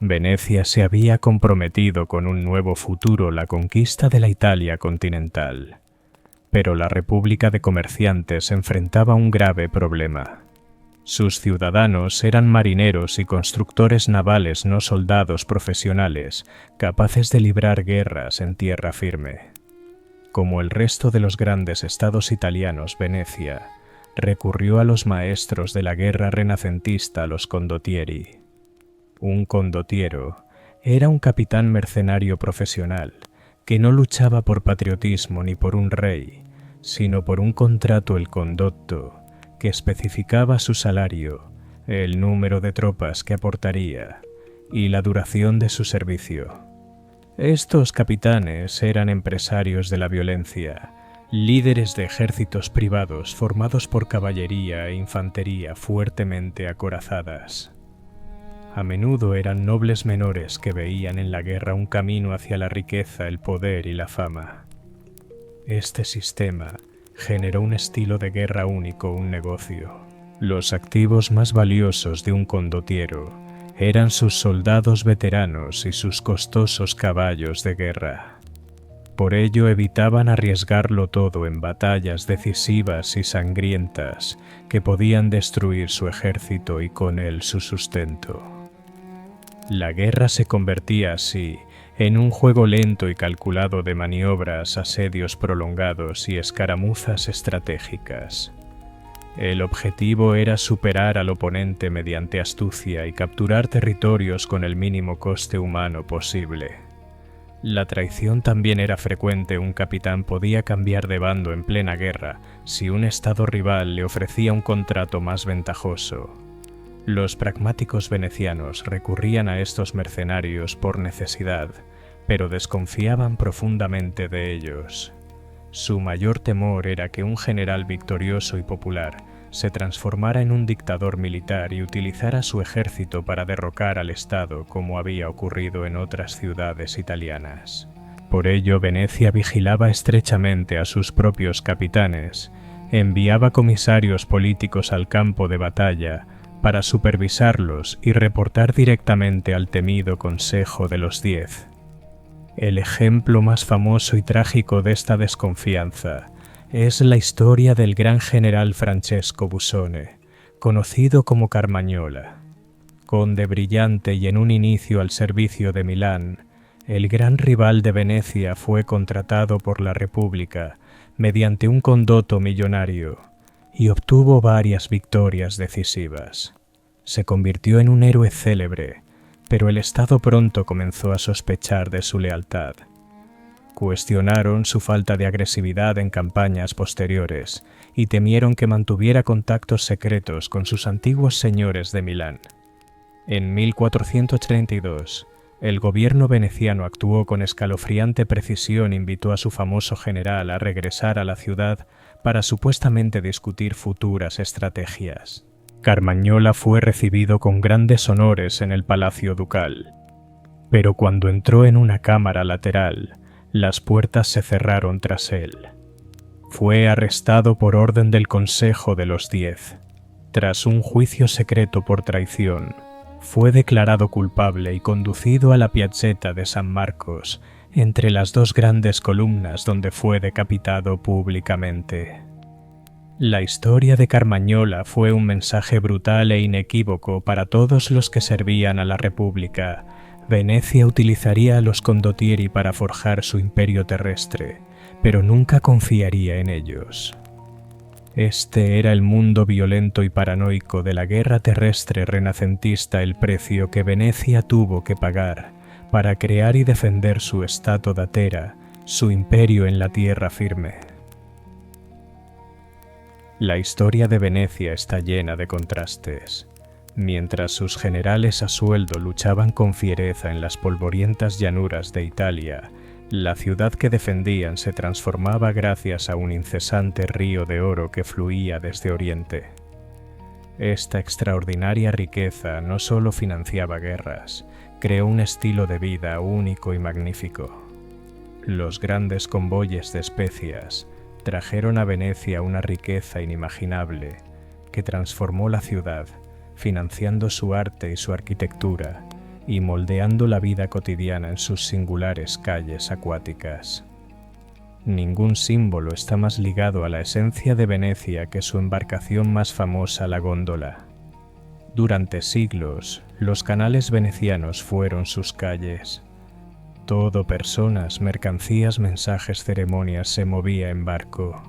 Venecia se había comprometido con un nuevo futuro, la conquista de la Italia continental, pero la República de Comerciantes enfrentaba un grave problema. Sus ciudadanos eran marineros y constructores navales, no soldados profesionales, capaces de librar guerras en tierra firme. Como el resto de los grandes estados italianos, Venecia recurrió a los maestros de la guerra renacentista, los condottieri. Un condottiero era un capitán mercenario profesional que no luchaba por patriotismo ni por un rey, sino por un contrato, el condotto, que especificaba su salario, el número de tropas que aportaría y la duración de su servicio. Estos capitanes eran empresarios de la violencia, líderes de ejércitos privados formados por caballería e infantería fuertemente acorazadas. A menudo eran nobles menores que veían en la guerra un camino hacia la riqueza, el poder y la fama. Este sistema generó un estilo de guerra único, un negocio. Los activos más valiosos de un condottiero eran sus soldados veteranos y sus costosos caballos de guerra. Por ello evitaban arriesgarlo todo en batallas decisivas y sangrientas que podían destruir su ejército y con él su sustento. La guerra se convertía así en un juego lento y calculado de maniobras, asedios prolongados y escaramuzas estratégicas. El objetivo era superar al oponente mediante astucia y capturar territorios con el mínimo coste humano posible. La traición también era frecuente. Un capitán podía cambiar de bando en plena guerra si un estado rival le ofrecía un contrato más ventajoso. Los pragmáticos venecianos recurrían a estos mercenarios por necesidad, pero desconfiaban profundamente de ellos. Su mayor temor era que un general victorioso y popular se transformara en un dictador militar y utilizara su ejército para derrocar al Estado, como había ocurrido en otras ciudades italianas. Por ello, Venecia vigilaba estrechamente a sus propios capitanes, enviaba comisarios políticos al campo de batalla para supervisarlos y reportar directamente al temido Consejo de los 10. El ejemplo más famoso y trágico de esta desconfianza es la historia del gran general Francesco Busone, conocido como Carmagnola. Conde brillante y en un inicio al servicio de Milán, el gran rival de Venecia fue contratado por la República mediante un condotto millonario y obtuvo varias victorias decisivas. Se convirtió en un héroe célebre, pero el Estado pronto comenzó a sospechar de su lealtad. Cuestionaron su falta de agresividad en campañas posteriores y temieron que mantuviera contactos secretos con sus antiguos señores de Milán. En 1432, el gobierno veneciano actuó con escalofriante precisión. Invitó a su famoso general a regresar a la ciudad para supuestamente discutir futuras estrategias. Carmagnola fue recibido con grandes honores en el Palacio Ducal, pero cuando entró en una cámara lateral, Las puertas se cerraron tras él. Fue arrestado por orden del Consejo de los 10. Tras un juicio secreto por traición, fue declarado culpable y conducido a la Piazzetta de San Marcos, entre las dos grandes columnas donde fue decapitado públicamente. La historia de Carmagnola fue un mensaje brutal e inequívoco para todos los que servían a la República. Venecia utilizaría a los condottieri para forjar su imperio terrestre, pero nunca confiaría en ellos. Este era el mundo violento y paranoico de la guerra terrestre renacentista, el precio que Venecia tuvo que pagar para crear y defender su Stato Datera, su imperio en la tierra firme. La historia de Venecia está llena de contrastes. Mientras sus generales a sueldo luchaban con fiereza en las polvorientas llanuras de Italia, la ciudad que defendían se transformaba gracias a un incesante río de oro que fluía desde Oriente. Esta extraordinaria riqueza no solo financiaba guerras, creó un estilo de vida único y magnífico. Los grandes convoyes de especias trajeron a Venecia una riqueza inimaginable que transformó la ciudad, financiando su arte y su arquitectura y moldeando la vida cotidiana en sus singulares calles acuáticas. Ningún símbolo está más ligado a la esencia de Venecia que su embarcación más famosa, la góndola. Durante siglos, los canales venecianos fueron sus calles. Todo, personas, mercancías, mensajes, ceremonias, se movía en barco.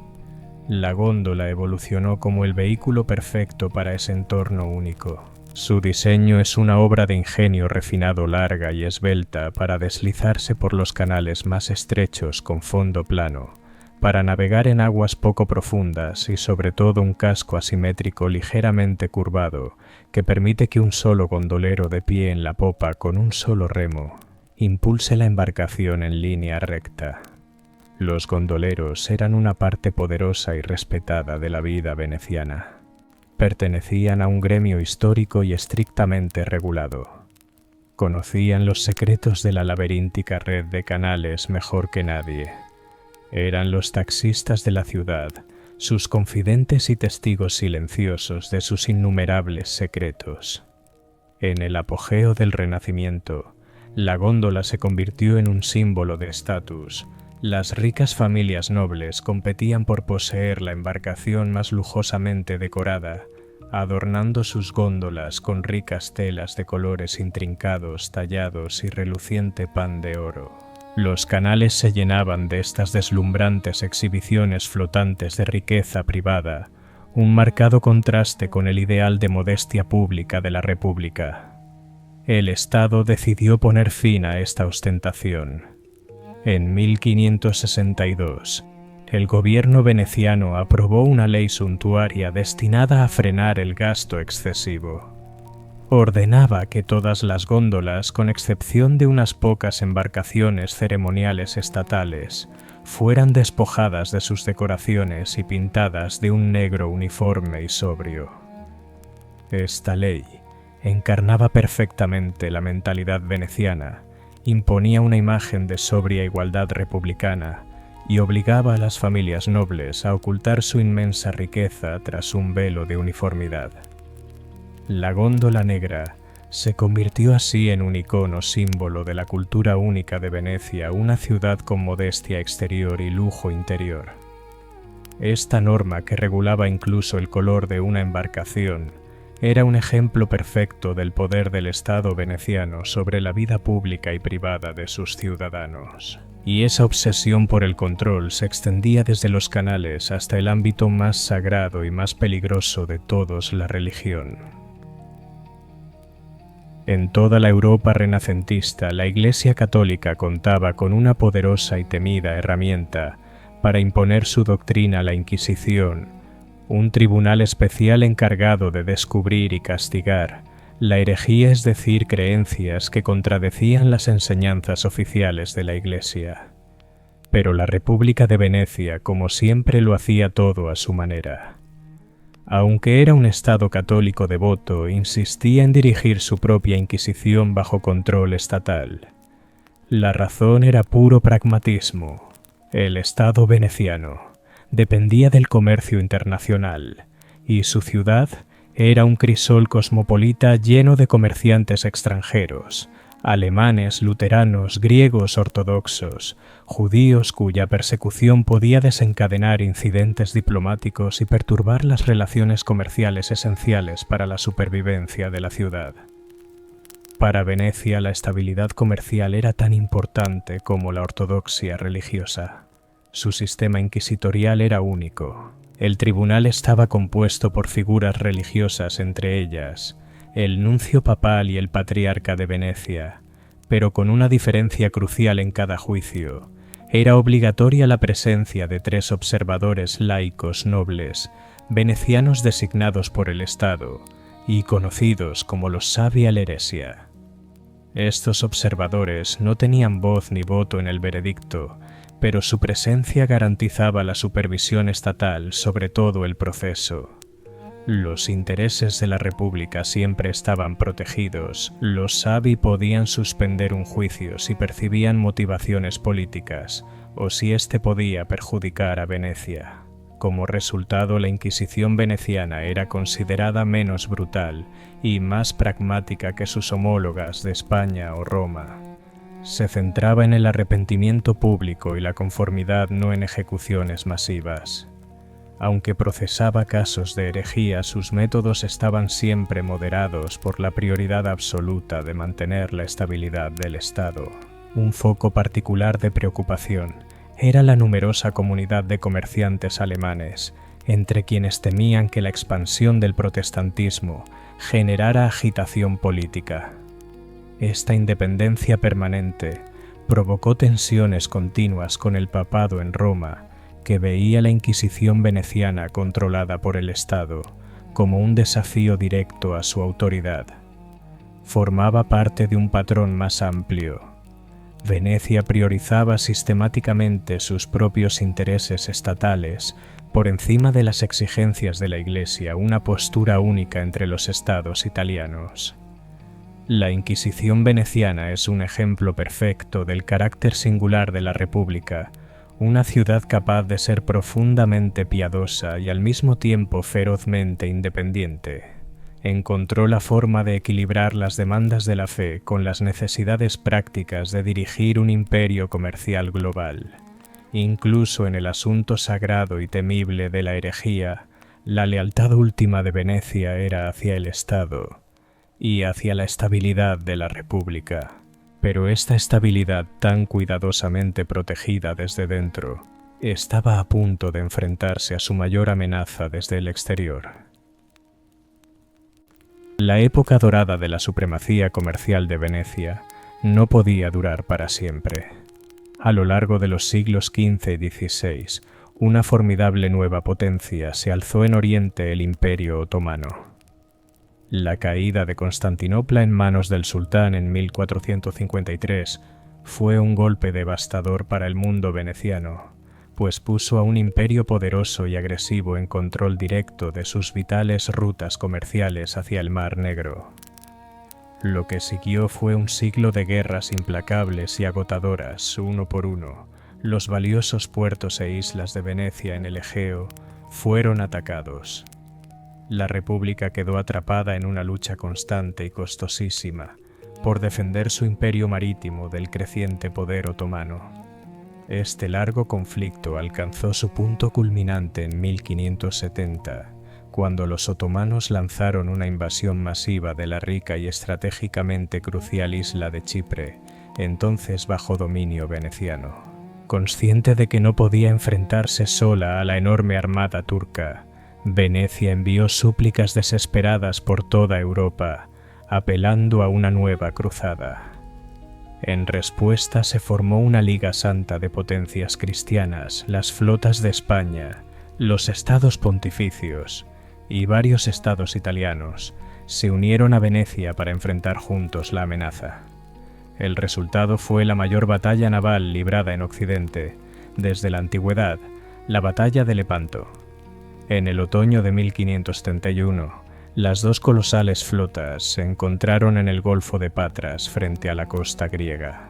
La góndola evolucionó como el vehículo perfecto para ese entorno único. Su diseño es una obra de ingenio refinado, larga y esbelta para deslizarse por los canales más estrechos con fondo plano, para navegar en aguas poco profundas y sobre todo un casco asimétrico ligeramente curvado que permite que un solo gondolero de pie en la popa con un solo remo impulse la embarcación en línea recta. Los gondoleros eran una parte poderosa y respetada de la vida veneciana. Pertenecían a un gremio histórico y estrictamente regulado. Conocían los secretos de la laberíntica red de canales mejor que nadie. Eran los taxistas de la ciudad, sus confidentes y testigos silenciosos de sus innumerables secretos. En el apogeo del Renacimiento, la góndola se convirtió en un símbolo de estatus. Las ricas familias nobles competían por poseer la embarcación más lujosamente decorada, adornando sus góndolas con ricas telas de colores intrincados, tallados y reluciente pan de oro. Los canales se llenaban de estas deslumbrantes exhibiciones flotantes de riqueza privada, un marcado contraste con el ideal de modestia pública de la República. El Estado decidió poner fin a esta ostentación. En 1562, el gobierno veneciano aprobó una ley suntuaria destinada a frenar el gasto excesivo. Ordenaba que todas las góndolas, con excepción de unas pocas embarcaciones ceremoniales estatales, fueran despojadas de sus decoraciones y pintadas de un negro uniforme y sobrio. Esta ley encarnaba perfectamente la mentalidad veneciana, imponía una imagen de sobria igualdad republicana y obligaba a las familias nobles a ocultar su inmensa riqueza tras un velo de uniformidad. La góndola negra se convirtió así en un icono símbolo de la cultura única de Venecia, una ciudad con modestia exterior y lujo interior. Esta norma, que regulaba incluso el color de una embarcación, era un ejemplo perfecto del poder del Estado veneciano sobre la vida pública y privada de sus ciudadanos. Y esa obsesión por el control se extendía desde los canales hasta el ámbito más sagrado y más peligroso de todos, la religión. En toda la Europa renacentista, la Iglesia católica contaba con una poderosa y temida herramienta para imponer su doctrina, la Inquisición, un tribunal especial encargado de descubrir y castigar la herejía, es decir, creencias que contradecían las enseñanzas oficiales de la Iglesia. Pero la República de Venecia, como siempre, lo hacía todo a su manera. Aunque era un Estado católico devoto, insistía en dirigir su propia Inquisición bajo control estatal. La razón era puro pragmatismo. El Estado veneciano dependía del comercio internacional y su ciudad era un crisol cosmopolita lleno de comerciantes extranjeros, alemanes, luteranos, griegos ortodoxos, judíos cuya persecución podía desencadenar incidentes diplomáticos y perturbar las relaciones comerciales esenciales para la supervivencia de la ciudad. Para Venecia la estabilidad comercial era tan importante como la ortodoxia religiosa. Su sistema inquisitorial era único. El tribunal estaba compuesto por figuras religiosas, entre ellas el nuncio papal y el patriarca de Venecia, pero con una diferencia crucial en cada juicio. Era obligatoria la presencia de 3 observadores laicos nobles, venecianos designados por el Estado y conocidos como los Savia Leresia. Estos observadores no tenían voz ni voto en el veredicto, pero su presencia garantizaba la supervisión estatal sobre todo el proceso. Los intereses de la República siempre estaban protegidos. Los Savi podían suspender un juicio si percibían motivaciones políticas o si éste podía perjudicar a Venecia. Como resultado, la Inquisición veneciana era considerada menos brutal y más pragmática que sus homólogas de España o Roma. Se centraba en el arrepentimiento público y la conformidad, no en ejecuciones masivas. Aunque procesaba casos de herejía, sus métodos estaban siempre moderados por la prioridad absoluta de mantener la estabilidad del Estado. Un foco particular de preocupación era la numerosa comunidad de comerciantes alemanes, entre quienes temían que la expansión del protestantismo generara agitación política. Esta independencia permanente provocó tensiones continuas con el papado en Roma, que veía la Inquisición veneciana controlada por el Estado como un desafío directo a su autoridad. Formaba parte de un patrón más amplio. Venecia priorizaba sistemáticamente sus propios intereses estatales por encima de las exigencias de la Iglesia, una postura única entre los estados italianos. La Inquisición veneciana es un ejemplo perfecto del carácter singular de la República, una ciudad capaz de ser profundamente piadosa y al mismo tiempo ferozmente independiente. Encontró la forma de equilibrar las demandas de la fe con las necesidades prácticas de dirigir un imperio comercial global. Incluso en el asunto sagrado y temible de la herejía, la lealtad última de Venecia era hacia el Estado y hacia la estabilidad de la República. Pero esta estabilidad tan cuidadosamente protegida desde dentro estaba a punto de enfrentarse a su mayor amenaza desde el exterior. La época dorada de la supremacía comercial de Venecia no podía durar para siempre. A lo largo de los siglos XV y XVI, una formidable nueva potencia se alzó en Oriente, el Imperio Otomano. La caída de Constantinopla en manos del sultán en 1453 fue un golpe devastador para el mundo veneciano, pues puso a un imperio poderoso y agresivo en control directo de sus vitales rutas comerciales hacia el Mar Negro. Lo que siguió fue un siglo de guerras implacables y agotadoras, uno por uno. Los valiosos puertos e islas de Venecia en el Egeo fueron atacados. La República quedó atrapada en una lucha constante y costosísima por defender su imperio marítimo del creciente poder otomano. Este largo conflicto alcanzó su punto culminante en 1570, cuando los otomanos lanzaron una invasión masiva de la rica y estratégicamente crucial isla de Chipre, entonces bajo dominio veneciano. Consciente de que no podía enfrentarse sola a la enorme armada turca, Venecia envió súplicas desesperadas por toda Europa, apelando a una nueva cruzada. En respuesta se formó una Liga Santa de potencias cristianas, las flotas de España, los estados pontificios y varios estados italianos se unieron a Venecia para enfrentar juntos la amenaza. El resultado fue la mayor batalla naval librada en Occidente desde la antigüedad, la Batalla de Lepanto. En el otoño de 1531, las dos colosales flotas se encontraron en el Golfo de Patras frente a la costa griega.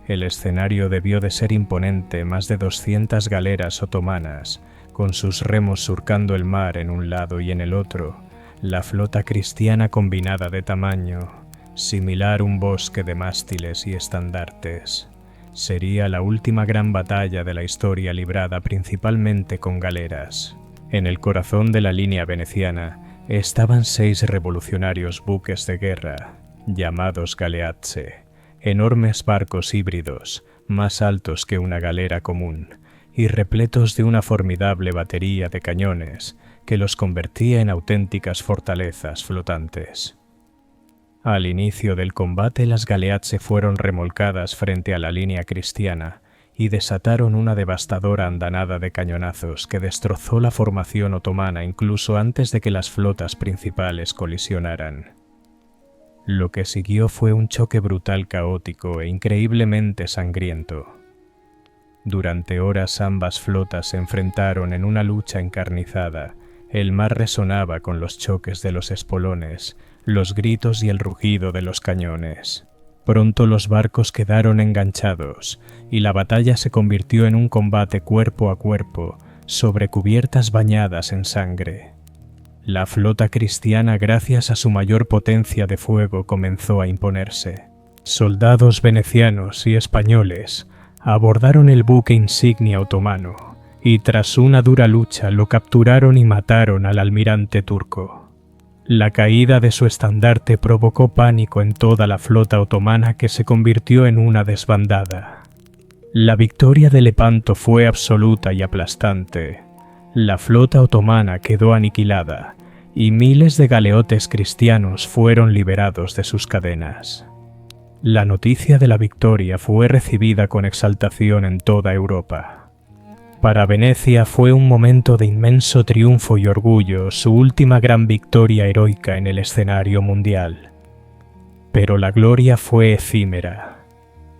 El escenario debió de ser imponente, más de 200 galeras otomanas, con sus remos surcando el mar en un lado y en el otro, la flota cristiana combinada de tamaño, similar a un bosque de mástiles y estandartes. Sería la última gran batalla de la historia librada principalmente con galeras. En el corazón de la línea veneciana estaban 6 revolucionarios buques de guerra, llamados galeazze, enormes barcos híbridos, más altos que una galera común, y repletos de una formidable batería de cañones que los convertía en auténticas fortalezas flotantes. Al inicio del combate, las galeazze fueron remolcadas frente a la línea cristiana y desataron una devastadora andanada de cañonazos que destrozó la formación otomana incluso antes de que las flotas principales colisionaran. Lo que siguió fue un choque brutal, caótico e increíblemente sangriento. Durante horas ambas flotas se enfrentaron en una lucha encarnizada. El mar resonaba con los choques de los espolones, los gritos y el rugido de los cañones. Pronto los barcos quedaron enganchados y la batalla se convirtió en un combate cuerpo a cuerpo sobre cubiertas bañadas en sangre. La flota cristiana, gracias a su mayor potencia de fuego, comenzó a imponerse. Soldados venecianos y españoles abordaron el buque insignia otomano y tras una dura lucha lo capturaron y mataron al almirante turco. La caída de su estandarte provocó pánico en toda la flota otomana, que se convirtió en una desbandada. La victoria de Lepanto fue absoluta y aplastante. La flota otomana quedó aniquilada y miles de galeotes cristianos fueron liberados de sus cadenas. La noticia de la victoria fue recibida con exaltación en toda Europa. Para Venecia fue un momento de inmenso triunfo y orgullo, su última gran victoria heroica en el escenario mundial. Pero la gloria fue efímera.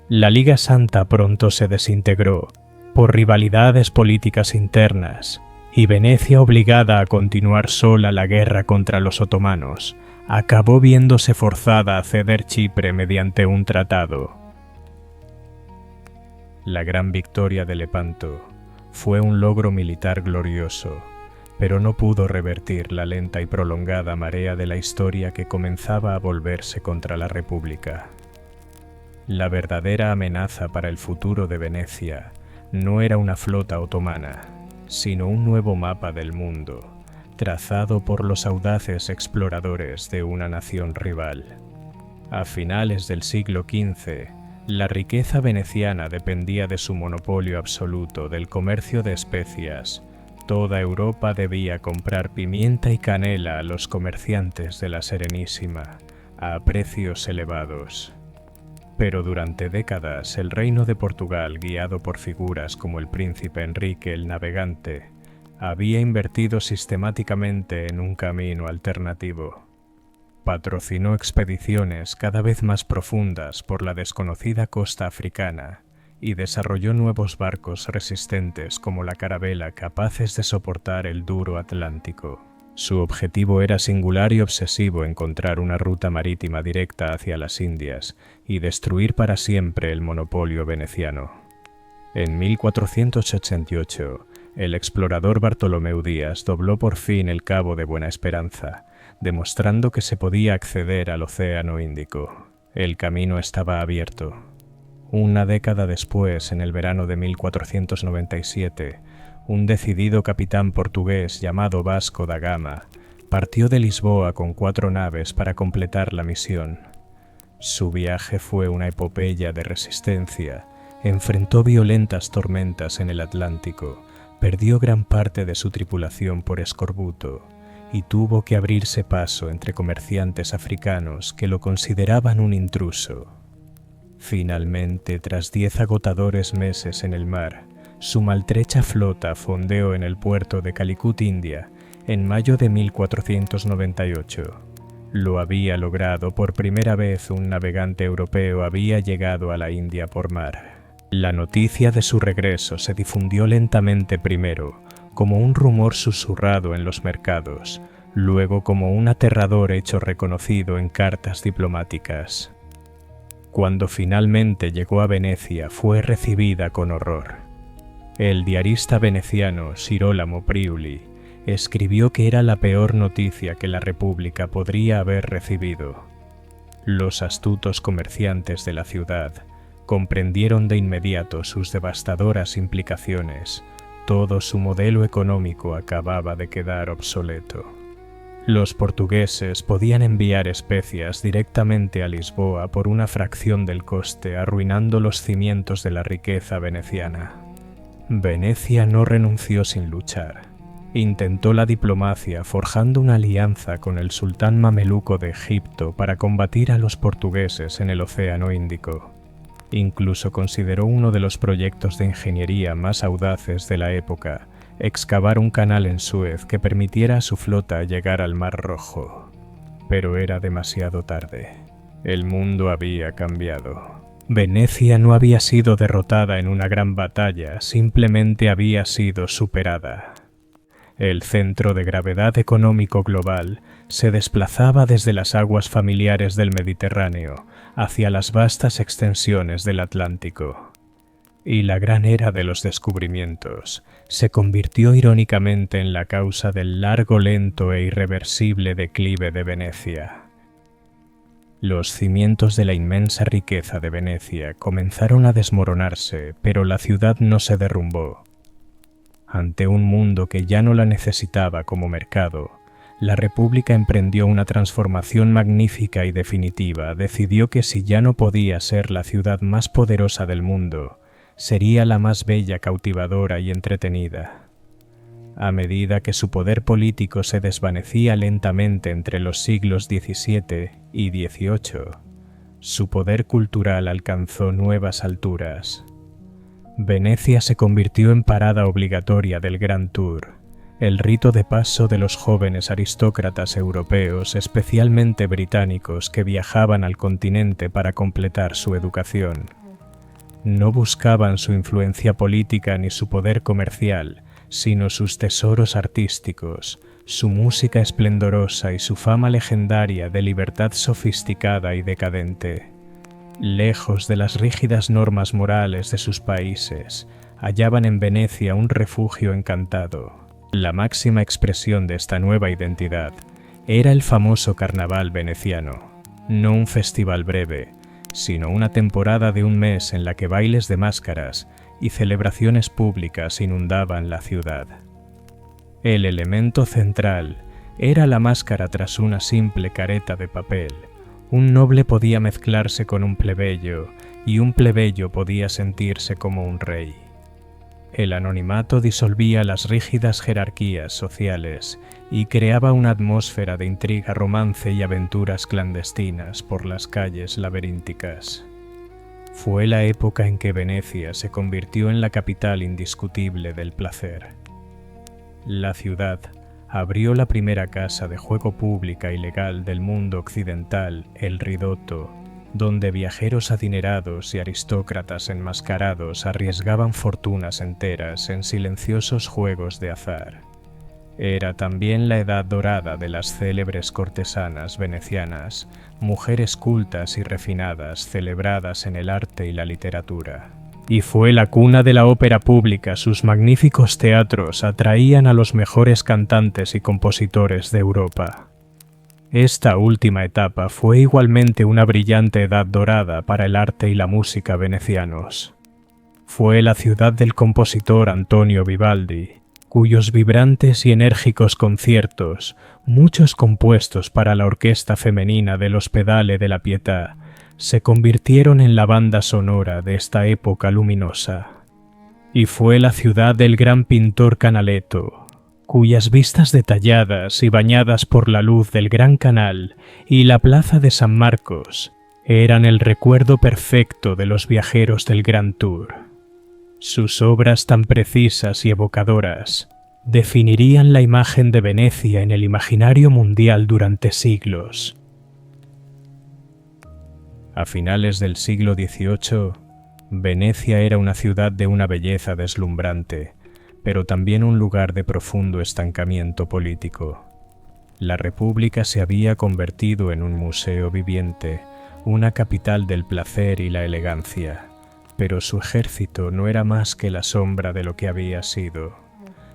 La Liga Santa pronto se desintegró por rivalidades políticas internas, y Venecia, obligada a continuar sola la guerra contra los otomanos, acabó viéndose forzada a ceder Chipre mediante un tratado. La gran victoria de Lepanto fue un logro militar glorioso, pero no pudo revertir la lenta y prolongada marea de la historia que comenzaba a volverse contra la República. La verdadera amenaza para el futuro de Venecia no era una flota otomana, sino un nuevo mapa del mundo, trazado por los audaces exploradores de una nación rival. A finales del siglo XV, la riqueza veneciana dependía de su monopolio absoluto del comercio de especias. Toda Europa debía comprar pimienta y canela a los comerciantes de la Serenísima, a precios elevados. Pero durante décadas el reino de Portugal, guiado por figuras como el príncipe Enrique el Navegante, había invertido sistemáticamente en un camino alternativo. Patrocinó expediciones cada vez más profundas por la desconocida costa africana y desarrolló nuevos barcos resistentes como la Carabela, capaces de soportar el duro Atlántico. Su objetivo era singular y obsesivo: encontrar una ruta marítima directa hacia las Indias y destruir para siempre el monopolio veneciano. En 1488, el explorador Bartolomeu Díaz dobló por fin el Cabo de Buena Esperanza, demostrando que se podía acceder al Océano Índico. El camino estaba abierto. Una década después, en el verano de 1497, un decidido capitán portugués llamado Vasco da Gama partió de Lisboa con 4 naves para completar la misión. Su viaje fue una epopeya de resistencia. Enfrentó violentas tormentas en el Atlántico, perdió gran parte de su tripulación por escorbuto y tuvo que abrirse paso entre comerciantes africanos que lo consideraban un intruso. Finalmente, tras 10 agotadores meses en el mar, su maltrecha flota fondeó en el puerto de Calicut, India, en mayo de 1498. Lo había logrado. Por primera vez un navegante europeo había llegado a la India por mar. La noticia de su regreso se difundió lentamente, primero como un rumor susurrado en los mercados, luego como un aterrador hecho reconocido en cartas diplomáticas. Cuando finalmente llegó a Venecia, fue recibida con horror. El diarista veneciano Girolamo Priuli escribió que era la peor noticia que la República podría haber recibido. Los astutos comerciantes de la ciudad comprendieron de inmediato sus devastadoras implicaciones. Todo su modelo económico acababa de quedar obsoleto. Los portugueses podían enviar especias directamente a Lisboa por una fracción del coste, arruinando los cimientos de la riqueza veneciana. Venecia no renunció sin luchar. Intentó la diplomacia forjando una alianza con el sultán mameluco de Egipto para combatir a los portugueses en el Océano Índico. Incluso consideró uno de los proyectos de ingeniería más audaces de la época, excavar un canal en Suez que permitiera a su flota llegar al Mar Rojo. Pero era demasiado tarde. El mundo había cambiado. Venecia no había sido derrotada en una gran batalla, simplemente había sido superada. El centro de gravedad económico global se desplazaba desde las aguas familiares del Mediterráneo hacia las vastas extensiones del Atlántico. Y la gran era de los descubrimientos se convirtió irónicamente en la causa del largo, lento e irreversible declive de Venecia. Los cimientos de la inmensa riqueza de Venecia comenzaron a desmoronarse, pero la ciudad no se derrumbó. Ante un mundo que ya no la necesitaba como mercado, la República emprendió una transformación magnífica y definitiva. Decidió que si ya no podía ser la ciudad más poderosa del mundo, sería la más bella, cautivadora y entretenida. A medida que su poder político se desvanecía lentamente entre los siglos XVII y XVIII, su poder cultural alcanzó nuevas alturas. Venecia se convirtió en parada obligatoria del Grand Tour, el rito de paso de los jóvenes aristócratas europeos, especialmente británicos, que viajaban al continente para completar su educación. No buscaban su influencia política ni su poder comercial, sino sus tesoros artísticos, su música esplendorosa y su fama legendaria de libertad sofisticada y decadente. Lejos de las rígidas normas morales de sus países, hallaban en Venecia un refugio encantado. La máxima expresión de esta nueva identidad era el famoso carnaval veneciano, no un festival breve, sino una temporada de un mes en la que bailes de máscaras y celebraciones públicas inundaban la ciudad. El elemento central era la máscara tras una simple careta de papel. Un noble podía mezclarse con un plebeyo, y un plebeyo podía sentirse como un rey. El anonimato disolvía las rígidas jerarquías sociales y creaba una atmósfera de intriga, romance y aventuras clandestinas por las calles laberínticas. Fue la época en que Venecia se convirtió en la capital indiscutible del placer. La ciudad abrió la primera casa de juego pública y legal del mundo occidental, el Ridotto, donde viajeros adinerados y aristócratas enmascarados arriesgaban fortunas enteras en silenciosos juegos de azar. Era también la edad dorada de las célebres cortesanas venecianas, mujeres cultas y refinadas celebradas en el arte y la literatura. Y fue la cuna de la ópera pública. Sus magníficos teatros atraían a los mejores cantantes y compositores de Europa. Esta última etapa fue igualmente una brillante edad dorada para el arte y la música venecianos. Fue la ciudad del compositor Antonio Vivaldi, cuyos vibrantes y enérgicos conciertos, muchos compuestos para la orquesta femenina del Ospedale de la Pietà, se convirtieron en la banda sonora de esta época luminosa. Y fue la ciudad del gran pintor Canaletto, cuyas vistas detalladas y bañadas por la luz del Gran Canal y la plaza de San Marcos eran el recuerdo perfecto de los viajeros del Grand Tour. Sus obras tan precisas y evocadoras definirían la imagen de Venecia en el imaginario mundial durante siglos. A finales del siglo XVIII, Venecia era una ciudad de una belleza deslumbrante, pero también un lugar de profundo estancamiento político. La República se había convertido en un museo viviente, una capital del placer y la elegancia, pero su ejército no era más que la sombra de lo que había sido.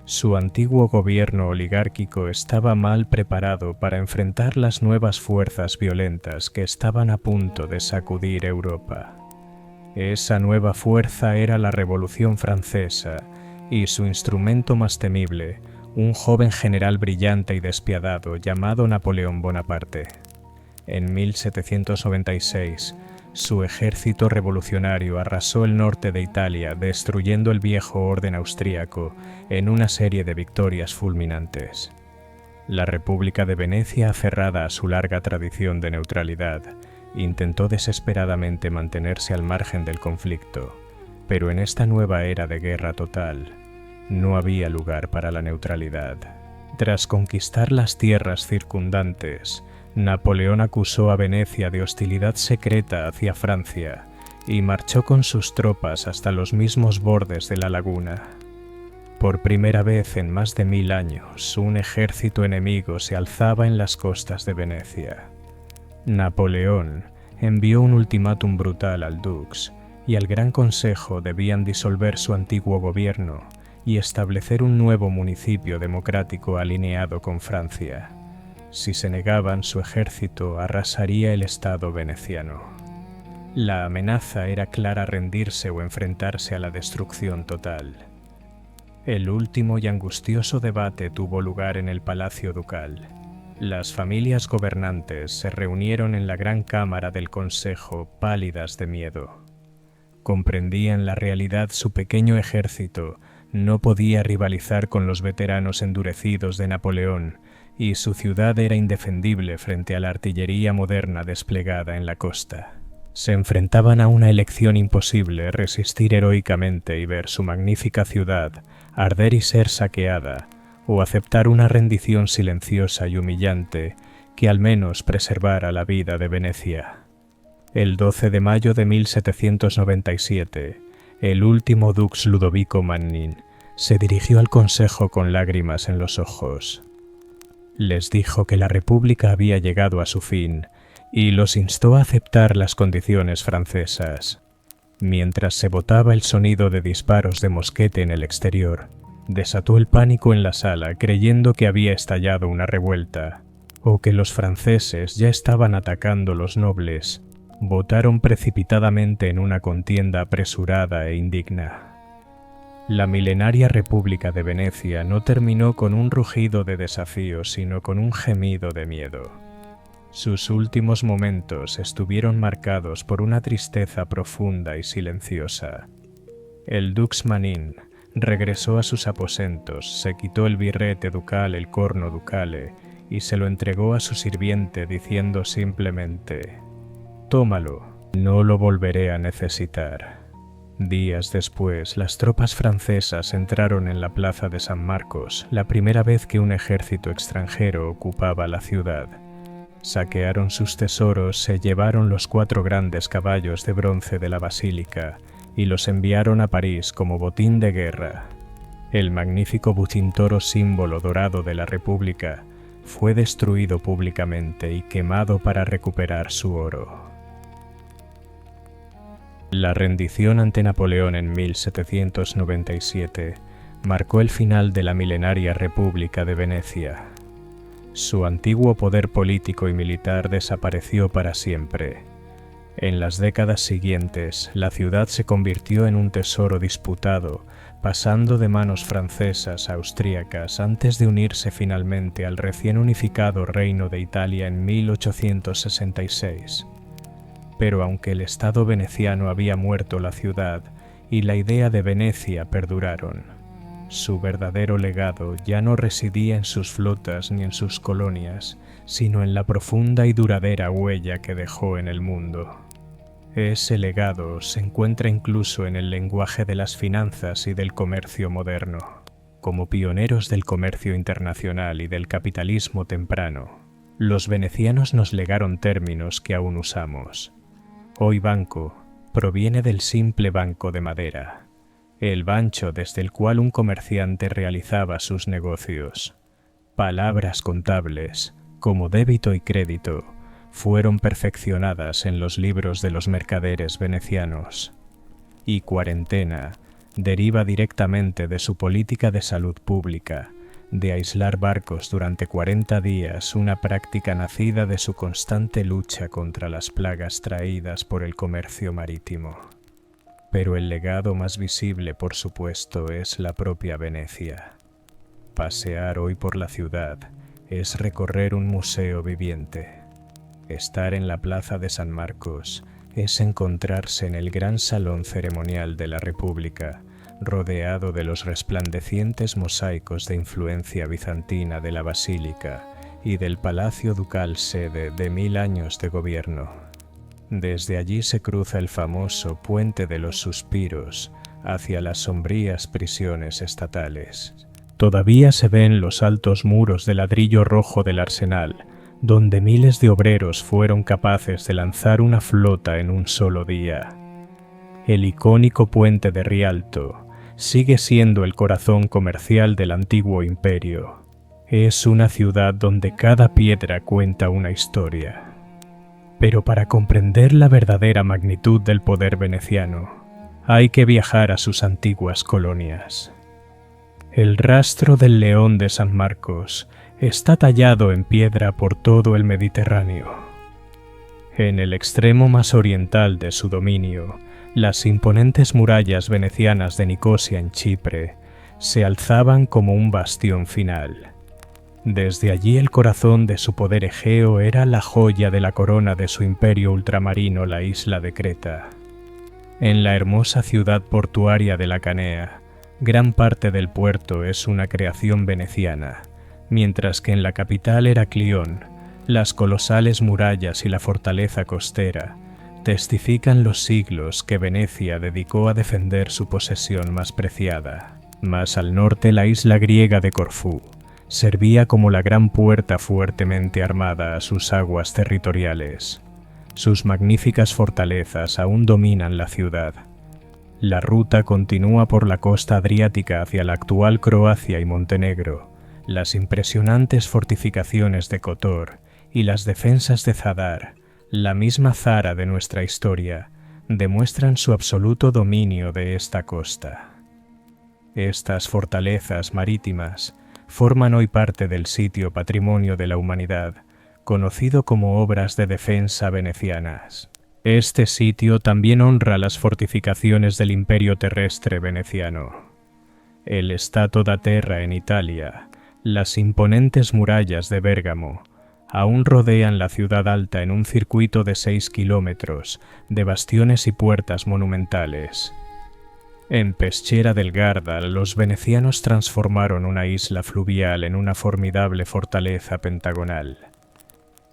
Su antiguo gobierno oligárquico estaba mal preparado para enfrentar las nuevas fuerzas violentas que estaban a punto de sacudir Europa. Esa nueva fuerza era la Revolución Francesa, y su instrumento más temible, un joven general brillante y despiadado llamado Napoleón Bonaparte. En 1796, su ejército revolucionario arrasó el norte de Italia, destruyendo el viejo orden austríaco en una serie de victorias fulminantes. La República de Venecia, aferrada a su larga tradición de neutralidad, intentó desesperadamente mantenerse al margen del conflicto, pero en esta nueva era de guerra total, no había lugar para la neutralidad. Tras conquistar las tierras circundantes, Napoleón acusó a Venecia de hostilidad secreta hacia Francia y marchó con sus tropas hasta los mismos bordes de la laguna. Por primera vez en más de 1000 años, un ejército enemigo se alzaba en las costas de Venecia. Napoleón envió un ultimátum brutal al Dux, y al Gran Consejo debían disolver su antiguo gobierno y establecer un nuevo municipio democrático alineado con Francia. Si se negaban, su ejército arrasaría el Estado veneciano. La amenaza era clara: rendirse o enfrentarse a la destrucción total. El último y angustioso debate tuvo lugar en el Palacio Ducal. Las familias gobernantes se reunieron en la gran cámara del Consejo, pálidas de miedo. Comprendían la realidad: su pequeño ejército no podía rivalizar con los veteranos endurecidos de Napoleón, y su ciudad era indefendible frente a la artillería moderna desplegada en la costa. Se enfrentaban a una elección imposible: resistir heroicamente y ver su magnífica ciudad arder y ser saqueada, o aceptar una rendición silenciosa y humillante que al menos preservara la vida de Venecia. El 12 de mayo de 1797, el último dux Ludovico Manin se dirigió al Consejo con lágrimas en los ojos. Les dijo que la República había llegado a su fin y los instó a aceptar las condiciones francesas. Mientras se botaba el sonido de disparos de mosquete en el exterior, desató el pánico en la sala, creyendo que había estallado una revuelta, o que los franceses ya estaban atacando los nobles. Votaron precipitadamente en una contienda apresurada e indigna. La milenaria República de Venecia no terminó con un rugido de desafío, sino con un gemido de miedo. Sus últimos momentos estuvieron marcados por una tristeza profunda y silenciosa. El dux Manin regresó a sus aposentos, se quitó el birrete ducal, el corno ducale, y se lo entregó a su sirviente diciendo simplemente: «Tómalo, no lo volveré a necesitar». Días después, las tropas francesas entraron en la plaza de San Marcos, la primera vez que un ejército extranjero ocupaba la ciudad. Saquearon sus tesoros, se llevaron los 4 grandes caballos de bronce de la basílica y los enviaron a París como botín de guerra. El magnífico bucintoro, símbolo dorado de la República, fue destruido públicamente y quemado para recuperar su oro. La rendición ante Napoleón en 1797 marcó el final de la milenaria República de Venecia. Su antiguo poder político y militar desapareció para siempre. En las décadas siguientes, la ciudad se convirtió en un tesoro disputado, pasando de manos francesas a austríacas antes de unirse finalmente al recién unificado Reino de Italia en 1866. Pero aunque el Estado veneciano había muerto, la ciudad y la idea de Venecia perduraron. Su verdadero legado ya no residía en sus flotas ni en sus colonias, sino en la profunda y duradera huella que dejó en el mundo. Ese legado se encuentra incluso en el lenguaje de las finanzas y del comercio moderno. Como pioneros del comercio internacional y del capitalismo temprano, los venecianos nos legaron términos que aún usamos. Hoy banco proviene del simple banco de madera, el bancho desde el cual un comerciante realizaba sus negocios. Palabras contables, como débito y crédito, fueron perfeccionadas en los libros de los mercaderes venecianos, y cuarentena deriva directamente de su política de salud pública, de aislar barcos durante 40 días, una práctica nacida de su constante lucha contra las plagas traídas por el comercio marítimo. Pero el legado más visible, por supuesto, es la propia Venecia. Pasear hoy por la ciudad es recorrer un museo viviente. Estar en la Plaza de San Marcos es encontrarse en el gran salón ceremonial de la República, rodeado de los resplandecientes mosaicos de influencia bizantina de la Basílica y del Palacio Ducal, sede de 1000 años de gobierno. Desde allí se cruza el famoso Puente de los Suspiros hacia las sombrías prisiones estatales. Todavía se ven los altos muros de ladrillo rojo del Arsenal, donde miles de obreros fueron capaces de lanzar una flota en un solo día. El icónico puente de Rialto sigue siendo el corazón comercial del antiguo imperio. Es una ciudad donde cada piedra cuenta una historia. Pero para comprender la verdadera magnitud del poder veneciano, hay que viajar a sus antiguas colonias. El rastro del león de San Marcos está tallado en piedra por todo el Mediterráneo. En el extremo más oriental de su dominio, las imponentes murallas venecianas de Nicosia en Chipre se alzaban como un bastión final. Desde allí el corazón de su poder egeo era la joya de la corona de su imperio ultramarino, la isla de Creta. En la hermosa ciudad portuaria de la Canea, gran parte del puerto es una creación veneciana, mientras que en la capital Heraclión, las colosales murallas y la fortaleza costera testifican los siglos que Venecia dedicó a defender su posesión más preciada. Más al norte, la isla griega de Corfú servía como la gran puerta fuertemente armada a sus aguas territoriales. Sus magníficas fortalezas aún dominan la ciudad. La ruta continúa por la costa adriática hacia la actual Croacia y Montenegro. Las impresionantes fortificaciones de Kotor y las defensas de Zadar, la misma Zara de nuestra historia, demuestran su absoluto dominio de esta costa. Estas fortalezas marítimas forman hoy parte del sitio Patrimonio de la Humanidad, conocido como Obras de Defensa Venecianas. Este sitio también honra las fortificaciones del Imperio Terrestre veneciano. El Stato da Terra en Italia, las imponentes murallas de Bérgamo, aún rodean la ciudad alta en un circuito de 6 kilómetros de bastiones y puertas monumentales. En Peschiera del Garda, los venecianos transformaron una isla fluvial en una formidable fortaleza pentagonal.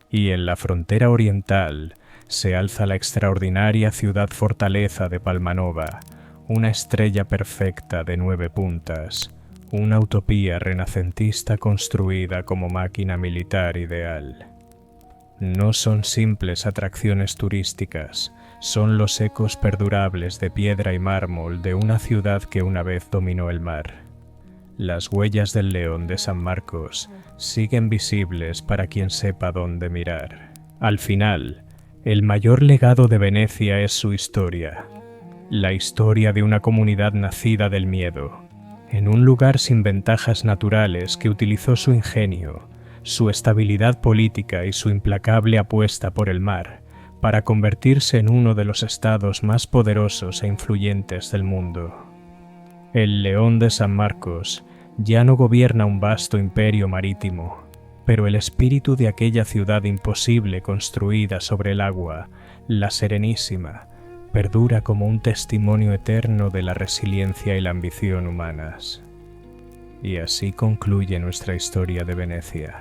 Y en la frontera oriental se alza la extraordinaria ciudad-fortaleza de Palmanova, una estrella perfecta de 9 puntas, una utopía renacentista construida como máquina militar ideal. No son simples atracciones turísticas, son los ecos perdurables de piedra y mármol de una ciudad que una vez dominó el mar. Las huellas del león de San Marcos siguen visibles para quien sepa dónde mirar. Al final, el mayor legado de Venecia es su historia, la historia de una comunidad nacida del miedo, en un lugar sin ventajas naturales que utilizó su ingenio, su estabilidad política y su implacable apuesta por el mar para convertirse en uno de los estados más poderosos e influyentes del mundo. El León de San Marcos ya no gobierna un vasto imperio marítimo, pero el espíritu de aquella ciudad imposible construida sobre el agua, la Serenísima, perdura como un testimonio eterno de la resiliencia y la ambición humanas. Y así concluye nuestra historia de Venecia.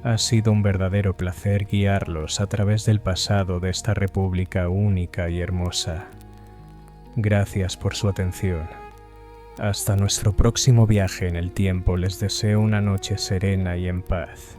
Ha sido un verdadero placer guiarlos a través del pasado de esta república única y hermosa. Gracias por su atención. Hasta nuestro próximo viaje en el tiempo les deseo una noche serena y en paz.